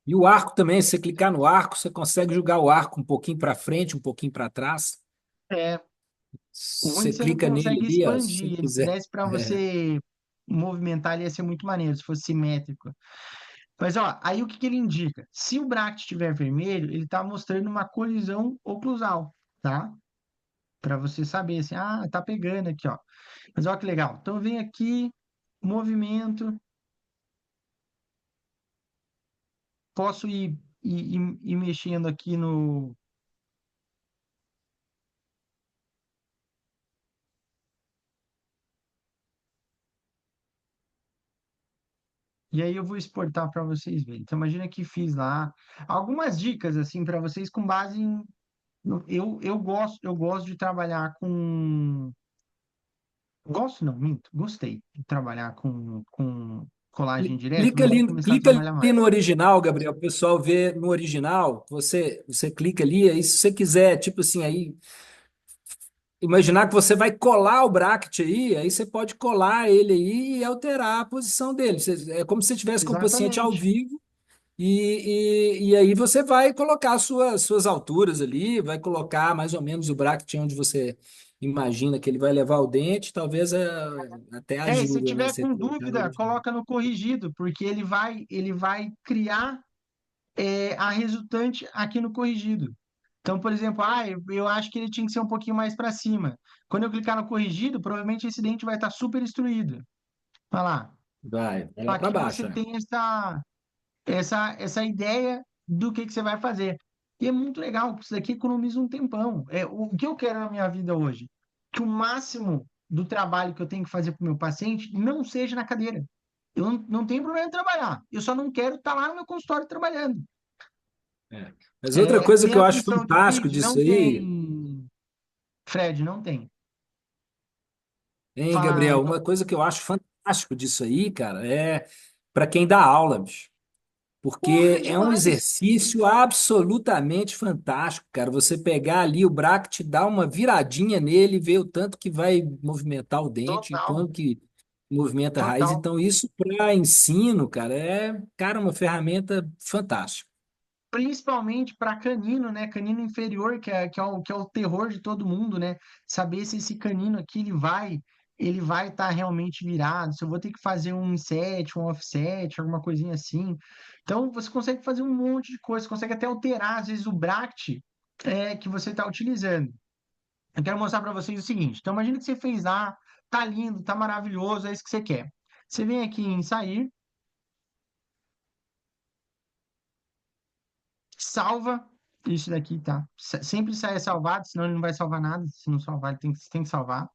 E o arco também, se você clicar no arco, você consegue jogar o arco um pouquinho para frente, um pouquinho para trás. É, o ruim é Você que você não clica nele consegue ali, ó, se você expandir. Ele, se quiser. desse para É, você movimentar, ele ia ser muito maneiro, se fosse simétrico. Mas, ó, aí o que que ele indica? Se o bracket estiver vermelho, ele está mostrando uma colisão oclusal, tá? Para você saber, assim, ah, tá pegando aqui, ó. Mas olha que legal. Então, vem aqui, movimento, posso ir mexendo aqui no. E aí eu vou exportar para vocês verem. Então, imagina que fiz lá algumas dicas, assim, para vocês com base em. Eu gosto de trabalhar com. Gosto, não, minto. Gostei de trabalhar com colagem direta, mas vou começar a clica trabalhar ali mais. no original, Gabriel. O pessoal vê no original. Você clica ali, aí se você quiser, tipo assim, aí imaginar que você vai colar o bracket aí você pode colar ele aí e alterar a posição dele. É como se você estivesse com o paciente ao Exatamente. vivo e aí você vai colocar suas alturas ali, vai colocar mais ou menos o bracket onde você imagina que ele vai levar o dente, talvez até É, e se ajuda, né? tiver Você com colocar no dúvida, original. coloca no corrigido, porque ele vai criar a resultante aqui no corrigido. Então, por exemplo, eu acho que ele tinha que ser um pouquinho mais para cima. Quando eu clicar no corrigido, provavelmente esse dente vai estar super instruído. Olha lá. Vai Então, lá para aqui baixo, você né? tem essa ideia do que você vai fazer. E é muito legal, porque isso daqui economiza um tempão. O que eu quero na minha vida hoje? Que o máximo do trabalho que eu tenho que fazer para o meu paciente não seja na cadeira. Eu não tenho problema em trabalhar. Eu só não quero estar lá no meu consultório trabalhando. É. Mas outra coisa Tem que eu a acho função de fantástico feed? disso Não aí, tem. Fred, não tem. hein, Fala, Gabriel, Igor. uma coisa que eu acho fantástico disso aí, cara, é para quem dá aula, bicho. Porra, Porque é um demais. exercício absolutamente fantástico, cara. Você pegar ali o bracket, dar uma viradinha nele, ver o tanto que vai movimentar o dente, e Total, quando que movimenta a raiz. total. Então, isso para ensino, cara, cara, uma ferramenta fantástica. Principalmente para canino, né? Canino inferior, que é o terror de todo mundo, né? Saber se esse canino aqui ele vai estar realmente virado, se eu vou ter que fazer um inset, um offset, alguma coisinha assim. Então você consegue fazer um monte de coisa, você consegue até alterar às vezes o bracket que você está utilizando. Eu quero mostrar para vocês o seguinte. Então imagina que você fez lá, tá lindo, tá maravilhoso, é isso que você quer. Você vem aqui em sair, salva isso daqui, tá? Sempre sai salvado, senão ele não vai salvar nada. Se não salvar, ele tem que salvar.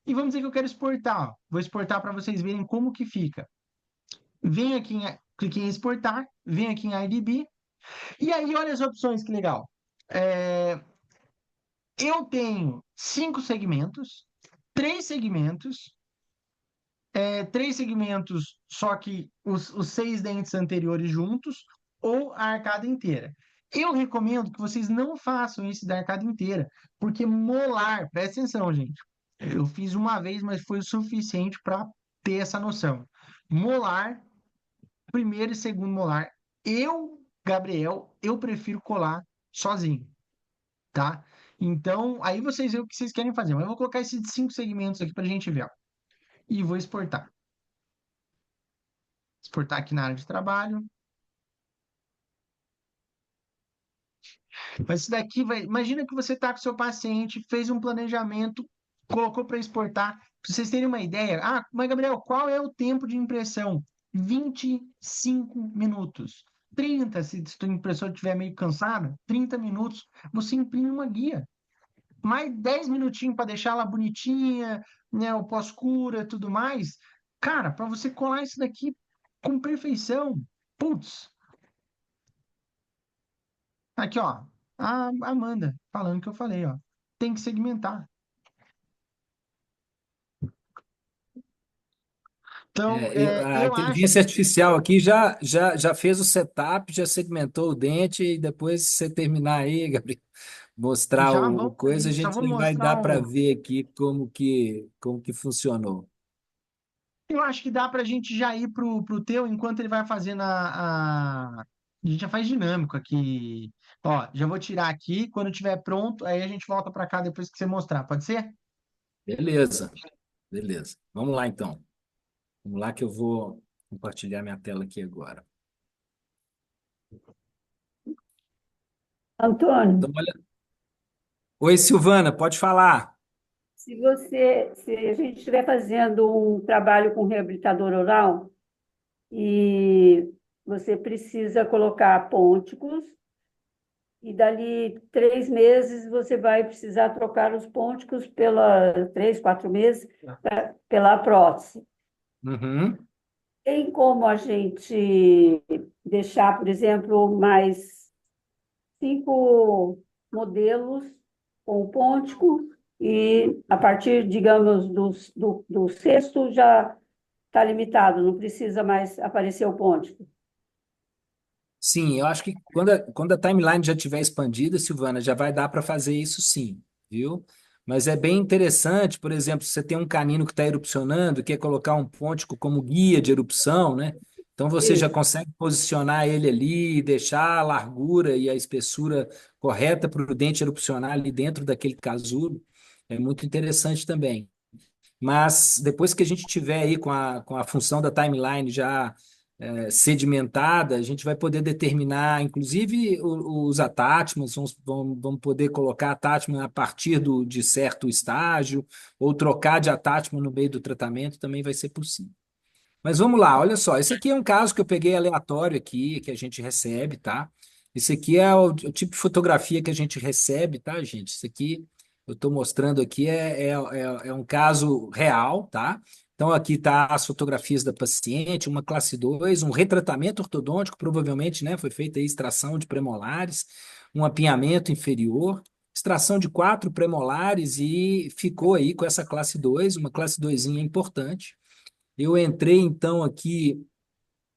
E vamos dizer que eu quero exportar, ó. Vou exportar para vocês verem como que fica. Vem aqui, cliquei em exportar, vem aqui em IDB, e aí olha as opções, que legal. É, eu tenho 5 segmentos, 3 segmentos, 3 segmentos, só que os 6 dentes anteriores juntos, ou a arcada inteira. Eu recomendo que vocês não façam isso da arcada inteira, porque molar, presta atenção, gente. Eu fiz uma vez, mas foi o suficiente para ter essa noção. Molar, primeiro e segundo molar, Gabriel, eu prefiro colar sozinho, tá? Então, aí vocês veem o que vocês querem fazer. Mas eu vou colocar esses 5 segmentos aqui para a gente ver, ó. E vou exportar. Exportar aqui na área de trabalho. Mas isso daqui vai. Imagina que você está com seu paciente, fez um planejamento, colocou para exportar. Para vocês terem uma ideia. Ah, mas Gabriel, qual é o tempo de impressão? 25 minutos. 30, se a impressora estiver meio cansada, 30 minutos, você imprime uma guia. Mais 10 minutinhos para deixar ela bonitinha, né, o pós-cura, tudo mais. Cara, para você colar isso daqui com perfeição, putz, aqui, ó, a Amanda falando que eu falei, ó, tem que segmentar. Então, A eu acho, inteligência artificial aqui já fez o setup, já segmentou o dente, e depois você terminar aí, Gabriel, mostrar já o vamos coisa, a ali, só gente vou já vai dar mostrar para o. ver aqui como que funcionou. Eu acho que dá para a gente já ir pro teu enquanto ele vai fazendo a. A gente já faz dinâmico aqui. Ó, já vou tirar aqui. Quando estiver pronto, aí a gente volta para cá depois que você mostrar. Pode ser? Beleza, beleza. Vamos lá, então. Vamos lá que eu vou compartilhar minha tela aqui agora. Antônio, Então, olha... Oi, Silvana, pode falar. se a gente estiver fazendo um trabalho com reabilitador oral e você precisa colocar pontículos, e dali 3 meses você vai precisar trocar os pontículos 3, 4 meses, pela prótese. Uhum. Tem como a gente deixar, por exemplo, mais 5 modelos com pontico e a partir, digamos, do sexto já está limitado, não precisa mais aparecer o pontico. Sim, eu acho que quando a timeline já estiver expandida, Silvana, já vai dar para fazer isso sim, viu? Mas é bem interessante, por exemplo, se você tem um canino que está erupcionando, quer colocar um pontico como guia de erupção, né? Então você já Isso. consegue posicionar ele ali, deixar a largura e a espessura correta para o dente erupcionar ali dentro daquele casulo. É muito interessante também. Mas depois que a gente tiver aí com a função da timeline já sedimentada, a gente vai poder determinar, inclusive, os attachments, vamos poder colocar attachment a partir de certo estágio, ou trocar de attachment no meio do tratamento, também vai ser possível. Mas vamos lá, olha só, esse aqui é um caso que eu peguei aleatório aqui, que a gente recebe, tá? Esse aqui é o tipo de fotografia que a gente recebe, tá, gente? Isso aqui eu estou mostrando aqui é um caso real, tá? Então aqui tá as fotografias da paciente, uma classe 2, um retratamento ortodôntico, provavelmente, né? Foi feita aí extração de premolares, um apinhamento inferior, extração de 4 premolares e ficou aí com essa classe 2, uma classe 2 importante. Eu entrei então aqui,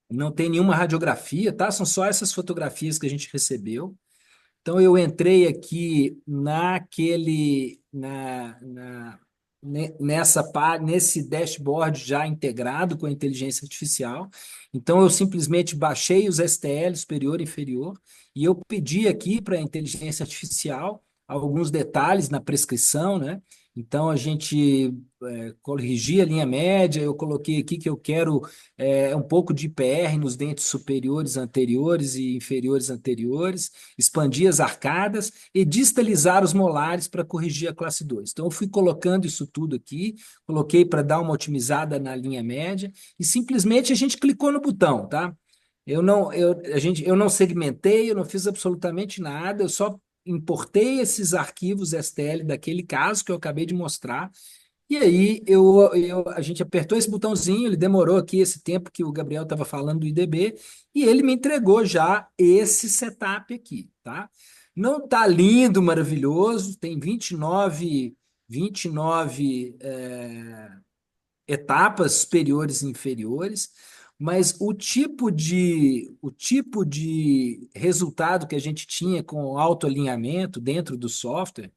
não tem nenhuma radiografia, tá? São só essas fotografias que a gente recebeu. Então eu entrei aqui nesse dashboard já integrado com a inteligência artificial. Então eu simplesmente baixei os STL superior e inferior e eu pedi aqui para a inteligência artificial alguns detalhes na prescrição, né? Então a gente corrigi a linha média, eu coloquei aqui que eu quero um pouco de IPR nos dentes superiores anteriores e inferiores anteriores, expandir as arcadas e distalizar os molares para corrigir a classe 2. Então, eu fui colocando isso tudo aqui, coloquei para dar uma otimizada na linha média e simplesmente a gente clicou no botão, tá? Eu não segmentei, eu não fiz absolutamente nada, eu só importei esses arquivos STL daquele caso que eu acabei de mostrar. E aí a gente apertou esse botãozinho, ele demorou aqui esse tempo que o Gabriel estava falando do IDB, e ele me entregou já esse setup aqui, tá? Não tá lindo, maravilhoso, tem 29 etapas superiores e inferiores, mas o tipo de resultado que a gente tinha com o autoalinhamento dentro do software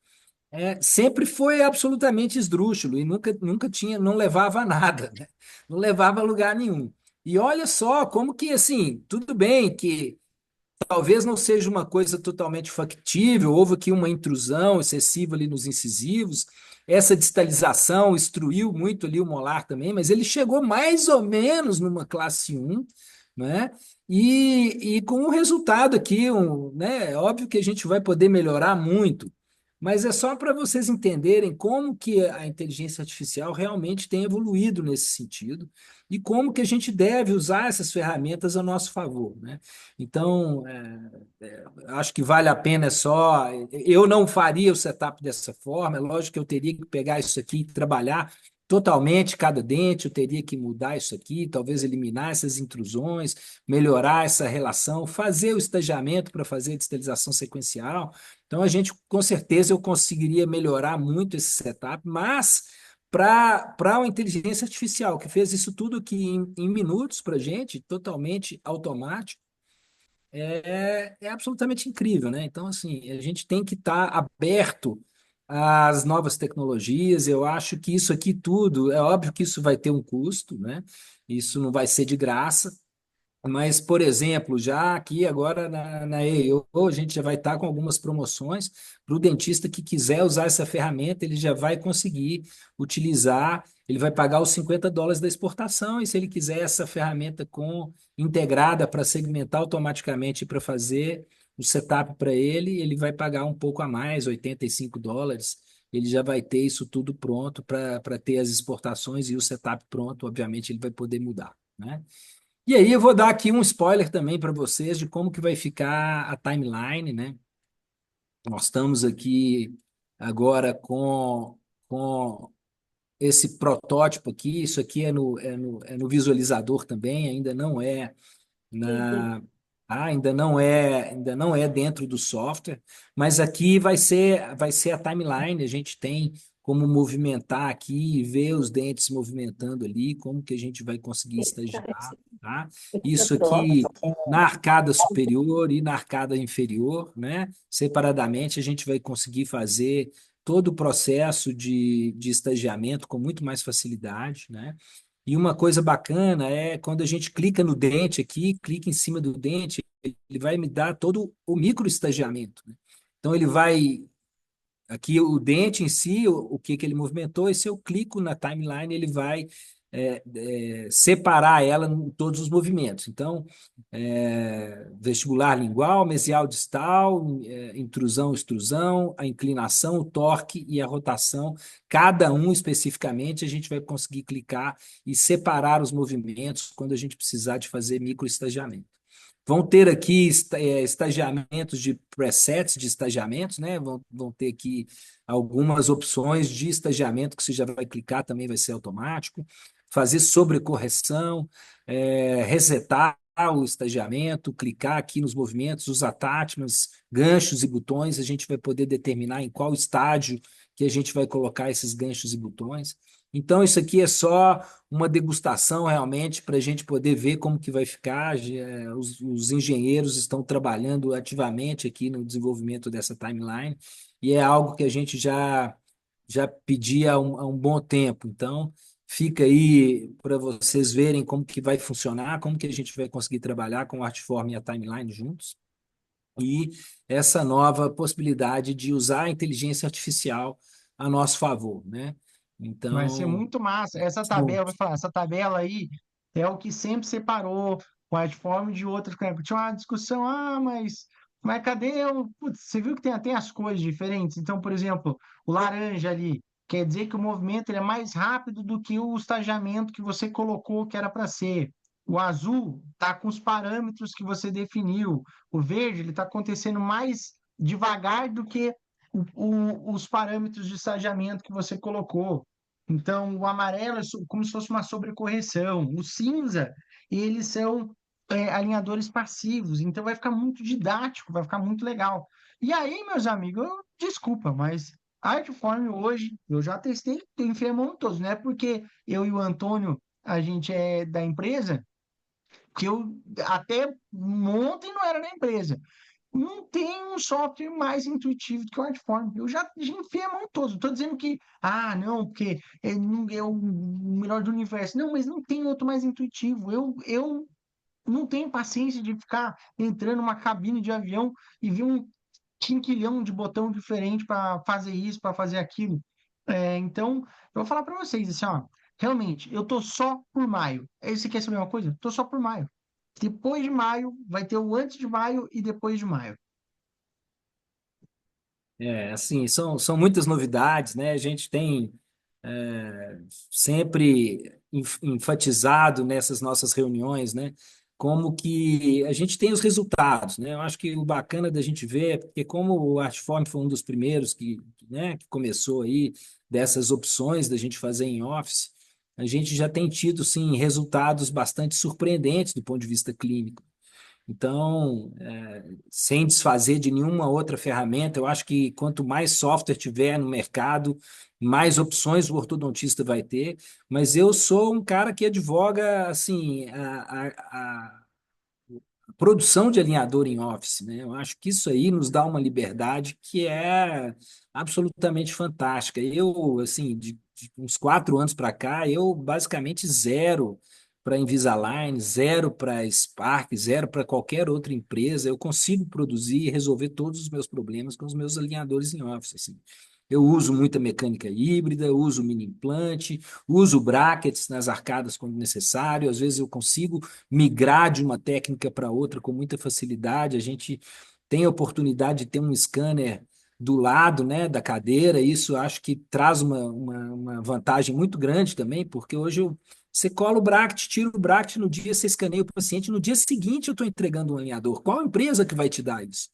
sempre foi absolutamente esdrúxulo e nunca tinha, não levava a nada, né? Não levava a lugar nenhum. E olha só como que, assim, tudo bem que talvez não seja uma coisa totalmente factível, houve aqui uma intrusão excessiva ali nos incisivos, essa distalização instruiu muito ali o molar também, mas ele chegou mais ou menos numa classe 1, né? E com um resultado aqui, né? Óbvio que a gente vai poder melhorar muito, mas é só para vocês entenderem como que a inteligência artificial realmente tem evoluído nesse sentido e como que a gente deve usar essas ferramentas a nosso favor, né? Então, acho que vale a pena só. Eu não faria o setup dessa forma, é lógico que eu teria que pegar isso aqui e trabalhar totalmente cada dente, eu teria que mudar isso aqui, talvez eliminar essas intrusões, melhorar essa relação, fazer o estagiamento para fazer a distalização sequencial. Então, com certeza, eu conseguiria melhorar muito esse setup, mas para uma inteligência artificial que fez isso tudo aqui em minutos para a gente, totalmente automático, é absolutamente incrível, né? Então, assim, a gente tem que estar aberto às novas tecnologias. Eu acho que isso aqui tudo, é óbvio que isso vai ter um custo, né? Isso não vai ser de graça. Mas, por exemplo, já aqui agora na EIO, a gente já vai estar com algumas promoções para o dentista que quiser usar essa ferramenta, ele já vai conseguir utilizar, ele vai pagar os US$ 50 da exportação, e se ele quiser essa ferramenta com integrada para segmentar automaticamente para fazer o setup para ele, ele vai pagar um pouco a mais, US$ 85. Ele já vai ter isso tudo pronto para ter as exportações e o setup pronto, obviamente ele vai poder mudar, né? E aí eu vou dar aqui um spoiler também para vocês de como que vai ficar a timeline, né? Nós estamos aqui agora com esse protótipo aqui, isso aqui é no visualizador também, ainda não é Sim. na ainda não é dentro do software, mas aqui vai ser a timeline, a gente tem como movimentar aqui e ver os dentes movimentando ali, como que a gente vai conseguir estagiar, tá? Isso aqui na arcada superior e na arcada inferior, né? Separadamente a gente vai conseguir fazer todo o processo de estagiamento com muito mais facilidade, né? E uma coisa bacana é quando a gente clica no dente aqui, clica em cima do dente, ele vai me dar todo o microestagiamento, né? Então ele vai aqui o dente em si, o que que ele movimentou, e se eu clico na timeline, ele vai separar ela em todos os movimentos. Então, vestibular lingual, mesial distal, intrusão, extrusão, a inclinação, o torque e a rotação, cada um especificamente, a gente vai conseguir clicar e separar os movimentos quando a gente precisar de fazer microestagiamento. Vão ter aqui estagiamentos de presets de estagiamentos, né? Vão ter aqui algumas opções de estagiamento que você já vai clicar, também vai ser automático. Fazer sobrecorreção, resetar o estagiamento, clicar aqui nos movimentos, os attachments, ganchos e botões, a gente vai poder determinar em qual estágio que a gente vai colocar esses ganchos e botões. Então, isso aqui é só uma degustação realmente para a gente poder ver como que vai ficar. Os engenheiros estão trabalhando ativamente aqui no desenvolvimento dessa timeline e é algo que a gente já pedia há um bom tempo. Então, fica aí para vocês verem como que vai funcionar, como que a gente vai conseguir trabalhar com o Artform e a timeline juntos. E essa nova possibilidade de usar a inteligência artificial a nosso favor, né? Vai ser Então, muito massa. Essa são- tabela, vou falar, essa tabela aí é o que sempre separou o Artform de outras. Tinha uma discussão, mas cadê o. Putz, você viu que tem as cores diferentes? Então, por exemplo, o laranja ali quer dizer que o movimento ele é mais rápido do que o estagiamento que você colocou que era para ser. O azul está com os parâmetros que você definiu. O verde ele está acontecendo mais devagar do que os parâmetros de estagiamento que você colocou. Então, o amarelo é como se fosse uma sobrecorreção. O cinza, eles são alinhadores passivos. Então, vai ficar muito didático, vai ficar muito legal. E aí, meus amigos, desculpa, mas Artform hoje, eu já testei, eu enfiei a mão em todos. Não é porque eu e o Antônio, a gente é da empresa, que eu até ontem não era da empresa. Não tem um software mais intuitivo do que o Artform. Eu já enfiei a mão todos. Não estou dizendo que, não, porque é o melhor do universo. Não, mas não tem outro mais intuitivo. Eu não tenho paciência de ficar entrando numa cabine de avião e ver um quinquilhão de botão diferente para fazer isso, para fazer aquilo. Então, eu vou falar para vocês assim, ó, realmente, eu tô só por maio. Você quer saber uma coisa? Tô só por maio. Depois de maio, vai ter o antes de maio e depois de maio. assim, são muitas novidades, né? A gente tem sempre enfatizado nessas nossas reuniões, né? Como que a gente tem os resultados, né? Eu acho que o bacana da gente ver é porque como o Artform foi um dos primeiros né, que começou aí dessas opções da gente fazer em Office, a gente já tem tido, sim, resultados bastante surpreendentes do ponto de vista clínico. Então, sem desfazer de nenhuma outra ferramenta, eu acho que quanto mais software tiver no mercado, mais opções o ortodontista vai ter. Mas eu sou um cara que advoga assim a produção de alinhador em Office, né? Eu acho que isso aí nos dá uma liberdade que é absolutamente fantástica. Eu, assim, de uns 4 anos para cá, eu basicamente zero para Invisalign, zero para Spark, zero para qualquer outra empresa. Eu consigo produzir e resolver todos os meus problemas com os meus alinhadores em Office, assim. Eu uso muita mecânica híbrida, uso mini implante, uso brackets nas arcadas quando necessário. Às vezes eu consigo migrar de uma técnica para outra com muita facilidade. A gente tem a oportunidade de ter um scanner do lado, né, da cadeira. Isso eu acho que traz uma vantagem muito grande também, porque hoje você cola o bracket, tira o bracket no dia, você escaneia o paciente, no dia seguinte eu estou entregando um alinhador. Qual empresa que vai te dar isso?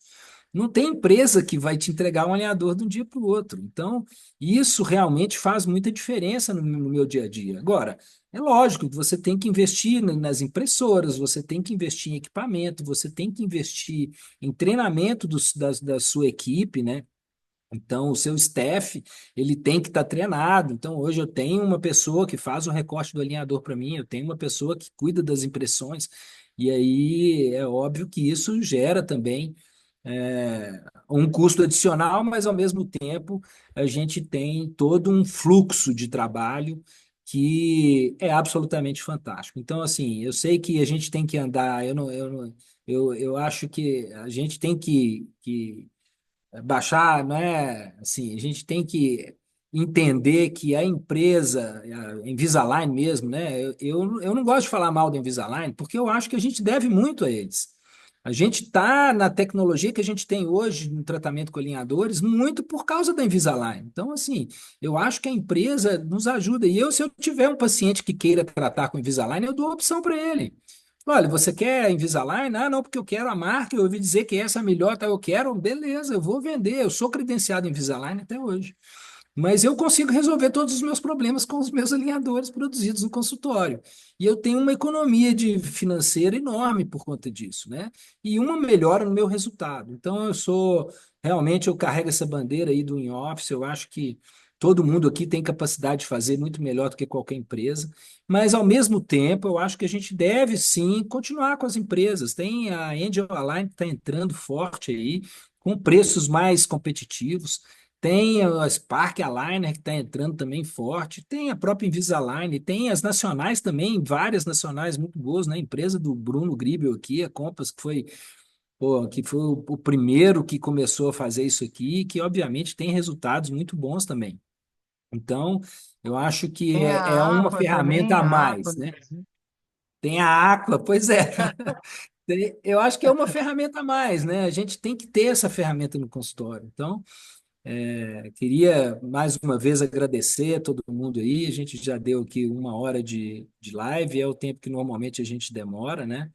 Não tem empresa que vai te entregar um alinhador de um dia para o outro. Então, isso realmente faz muita diferença no meu dia a dia. Agora, é lógico que você tem que investir nas impressoras, você tem que investir em equipamento, você tem que investir em treinamento da sua equipe, né? Então, o seu staff, ele tem que estar treinado. Então, hoje eu tenho uma pessoa que faz o recorte do alinhador para mim, eu tenho uma pessoa que cuida das impressões, e aí é óbvio que isso gera também um custo adicional, mas ao mesmo tempo a gente tem todo um fluxo de trabalho que é absolutamente fantástico. Então, assim, eu sei que a gente tem que andar, eu acho que a gente tem que baixar, né? Assim, a gente tem que entender que a empresa, a Invisalign mesmo, né? Eu não gosto de falar mal da Invisalign, porque eu acho que a gente deve muito a eles. A gente está na tecnologia que a gente tem hoje no tratamento com alinhadores muito por causa da Invisalign. Então, assim, eu acho que a empresa nos ajuda. E eu, se eu tiver um paciente que queira tratar com Invisalign, eu dou a opção para ele. Olha, você quer Invisalign? Ah, não, porque eu quero a marca, eu ouvi dizer que essa é a melhor, tá? Eu quero, beleza, eu vou vender. Eu sou credenciado em Invisalign até hoje. Mas eu consigo resolver todos os meus problemas com os meus alinhadores produzidos no consultório. E eu tenho uma economia de financeira enorme por conta disso, né? E uma melhora no meu resultado. Então, realmente, eu carrego essa bandeira aí do in-office. Eu acho que todo mundo aqui tem capacidade de fazer muito melhor do que qualquer empresa. Mas, ao mesmo tempo, eu acho que a gente deve, sim, continuar com as empresas. Tem a Angel Align que está entrando forte aí, com preços mais competitivos. Tem a Spark Aligner que está entrando também forte, tem a própria Invisalign, tem as nacionais também, várias nacionais muito boas, né? A empresa do Bruno Gribel aqui, a Compass, que foi o primeiro que começou a fazer isso aqui, que obviamente tem resultados muito bons também. Então, eu acho que Tem é a uma Aqua ferramenta também, a a Aqua mais, do né? Brasil. Tem a Aqua, pois é. Eu acho que é uma ferramenta a mais, né? A gente tem que ter essa ferramenta no consultório. Então, queria mais uma vez agradecer a todo mundo aí. A gente já deu aqui 1 hora de live, é o tempo que normalmente a gente demora, né?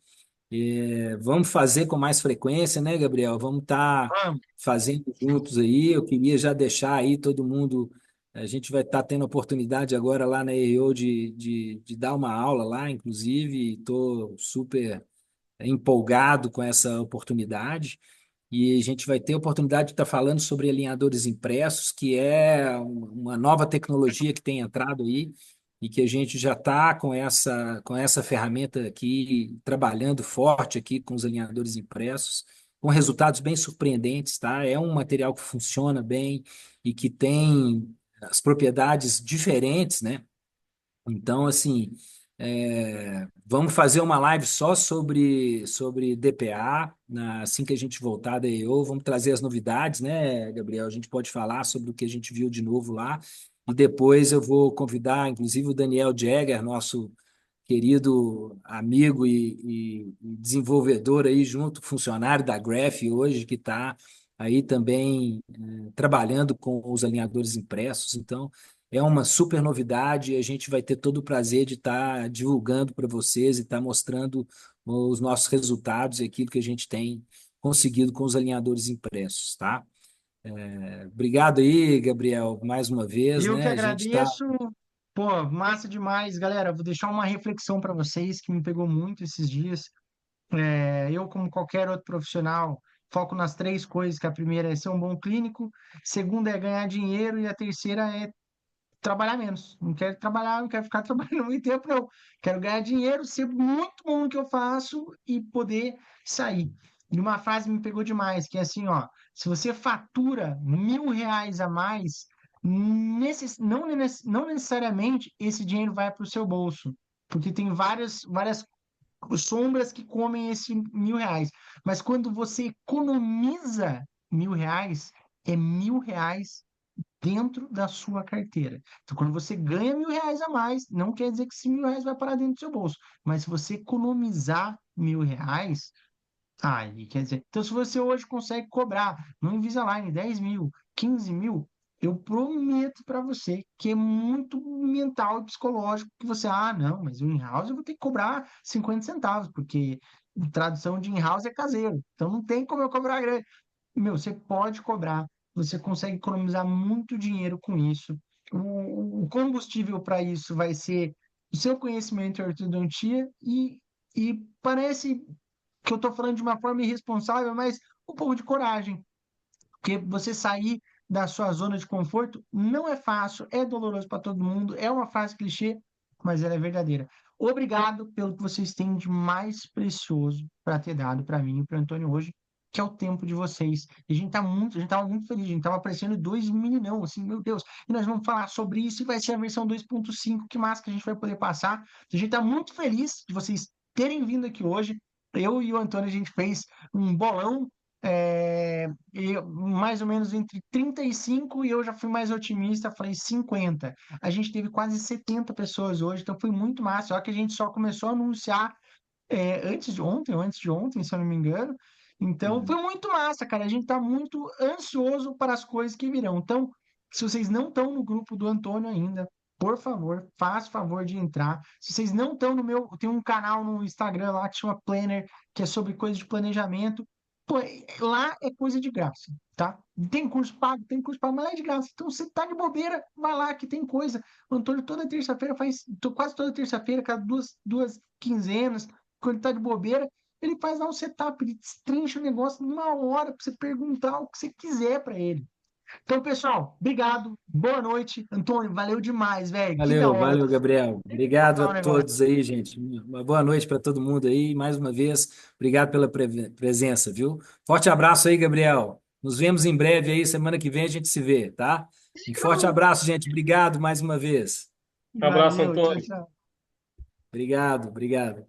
Vamos fazer com mais frequência, né, Gabriel? Vamos estar Vamos. fazendo juntos aí. Eu queria já deixar aí todo mundo. A gente vai estar tendo a oportunidade agora lá na EO de dar uma aula lá, inclusive, estou super empolgado com essa oportunidade. E a gente vai ter a oportunidade de estar falando sobre alinhadores impressos, que é uma nova tecnologia que tem entrado aí e que a gente já está com essa ferramenta aqui, trabalhando forte aqui com os alinhadores impressos, com resultados bem surpreendentes, tá? É um material que funciona bem e que tem as propriedades diferentes, né? Então, assim, vamos fazer uma live só sobre DPA, assim que a gente voltar da EO, vamos trazer as novidades, né, Gabriel? A gente pode falar sobre o que a gente viu de novo lá, e depois eu vou convidar, inclusive, o Daniel Jagger, nosso querido amigo e desenvolvedor aí junto, funcionário da Graph hoje, que está aí também trabalhando com os alinhadores impressos. Então, é uma super novidade e a gente vai ter todo o prazer de estar divulgando para vocês e estar mostrando os nossos resultados e aquilo que a gente tem conseguido com os alinhadores impressos, tá? Obrigado aí, Gabriel, mais uma vez, Eu que né? A gente está. agradeço. Pô, massa demais, galera. Vou deixar uma reflexão para vocês que me pegou muito esses dias. Eu, como qualquer outro profissional, foco nas três coisas, que a primeira é ser um bom clínico, segunda é ganhar dinheiro e a terceira é trabalhar menos. Não quero trabalhar, não quero ficar trabalhando muito tempo, não. Quero ganhar dinheiro, ser muito bom no que eu faço e poder sair. E uma frase me pegou demais, que é assim, ó, se você fatura R$ 1.000 a mais, não necessariamente esse dinheiro vai para o seu bolso. porque tem várias sombras que comem esse R$ 1.000. Mas quando você economiza R$ 1.000, é R$ 1.000 dentro da sua carteira. Então, quando você ganha R$ 1.000 a mais, não quer dizer que esse R$ 1.000 vai parar dentro do seu bolso. Mas se você economizar R$ 1.000, aí quer dizer. Então, se você hoje consegue cobrar no Invisalign 10 mil, 15 mil, eu prometo para você que é muito mental e psicológico que você, não, mas o in-house eu vou ter que cobrar 50 centavos, porque tradução de in-house é caseiro. Então, não tem como eu cobrar grande. Meu, você pode cobrar, você consegue economizar muito dinheiro com isso. O combustível para isso vai ser o seu conhecimento em ortodontia e parece que eu estou falando de uma forma irresponsável, mas um pouco de coragem. Porque você sair da sua zona de conforto não é fácil, é doloroso para todo mundo, é uma frase clichê, mas ela é verdadeira. Obrigado pelo que vocês têm de mais precioso para ter dado para mim e para o Antônio hoje, que é o tempo de vocês. E a gente estava muito feliz, a gente estava aparecendo dois meninão, assim, meu Deus. E nós vamos falar sobre isso e vai ser a versão 2.5, que mais que a gente vai poder passar. A gente está muito feliz de vocês terem vindo aqui hoje. Eu e o Antônio, a gente fez um bolão mais ou menos entre 35 e eu já fui mais otimista, falei 50. A gente teve quase 70 pessoas hoje, então foi muito massa. Só que a gente só começou a anunciar antes de ontem, ou antes de ontem, se eu não me engano. Então foi muito massa, cara. A gente tá muito ansioso para as coisas que virão. Então, se vocês não estão no grupo do Antônio ainda, por favor, faça favor de entrar. Se vocês não estão no meu, tem um canal no Instagram lá que chama Planner, que é sobre coisas de planejamento. Pô, lá é coisa de graça, tá? Tem curso pago, mas lá é de graça. Então, você tá de bobeira, vai lá que tem coisa. O Antônio toda terça-feira quase toda terça-feira, cada duas quinzenas, quando ele tá de bobeira, ele faz lá um setup, ele destrincha o negócio numa hora para você perguntar o que você quiser para ele. Então, pessoal, obrigado, boa noite. Antônio, valeu demais, velho. Que da Valeu, hora valeu, Gabriel. Obrigado a o negócio. todos aí, gente. Uma boa noite para todo mundo aí. Mais uma vez, obrigado pela presença, viu? Forte abraço aí, Gabriel. Nos vemos em breve aí, semana que vem a gente se vê, tá? Um forte abraço, gente. Obrigado mais uma vez. Um abraço, Valeu, tchau, Antônio. tchau. Obrigado, obrigado.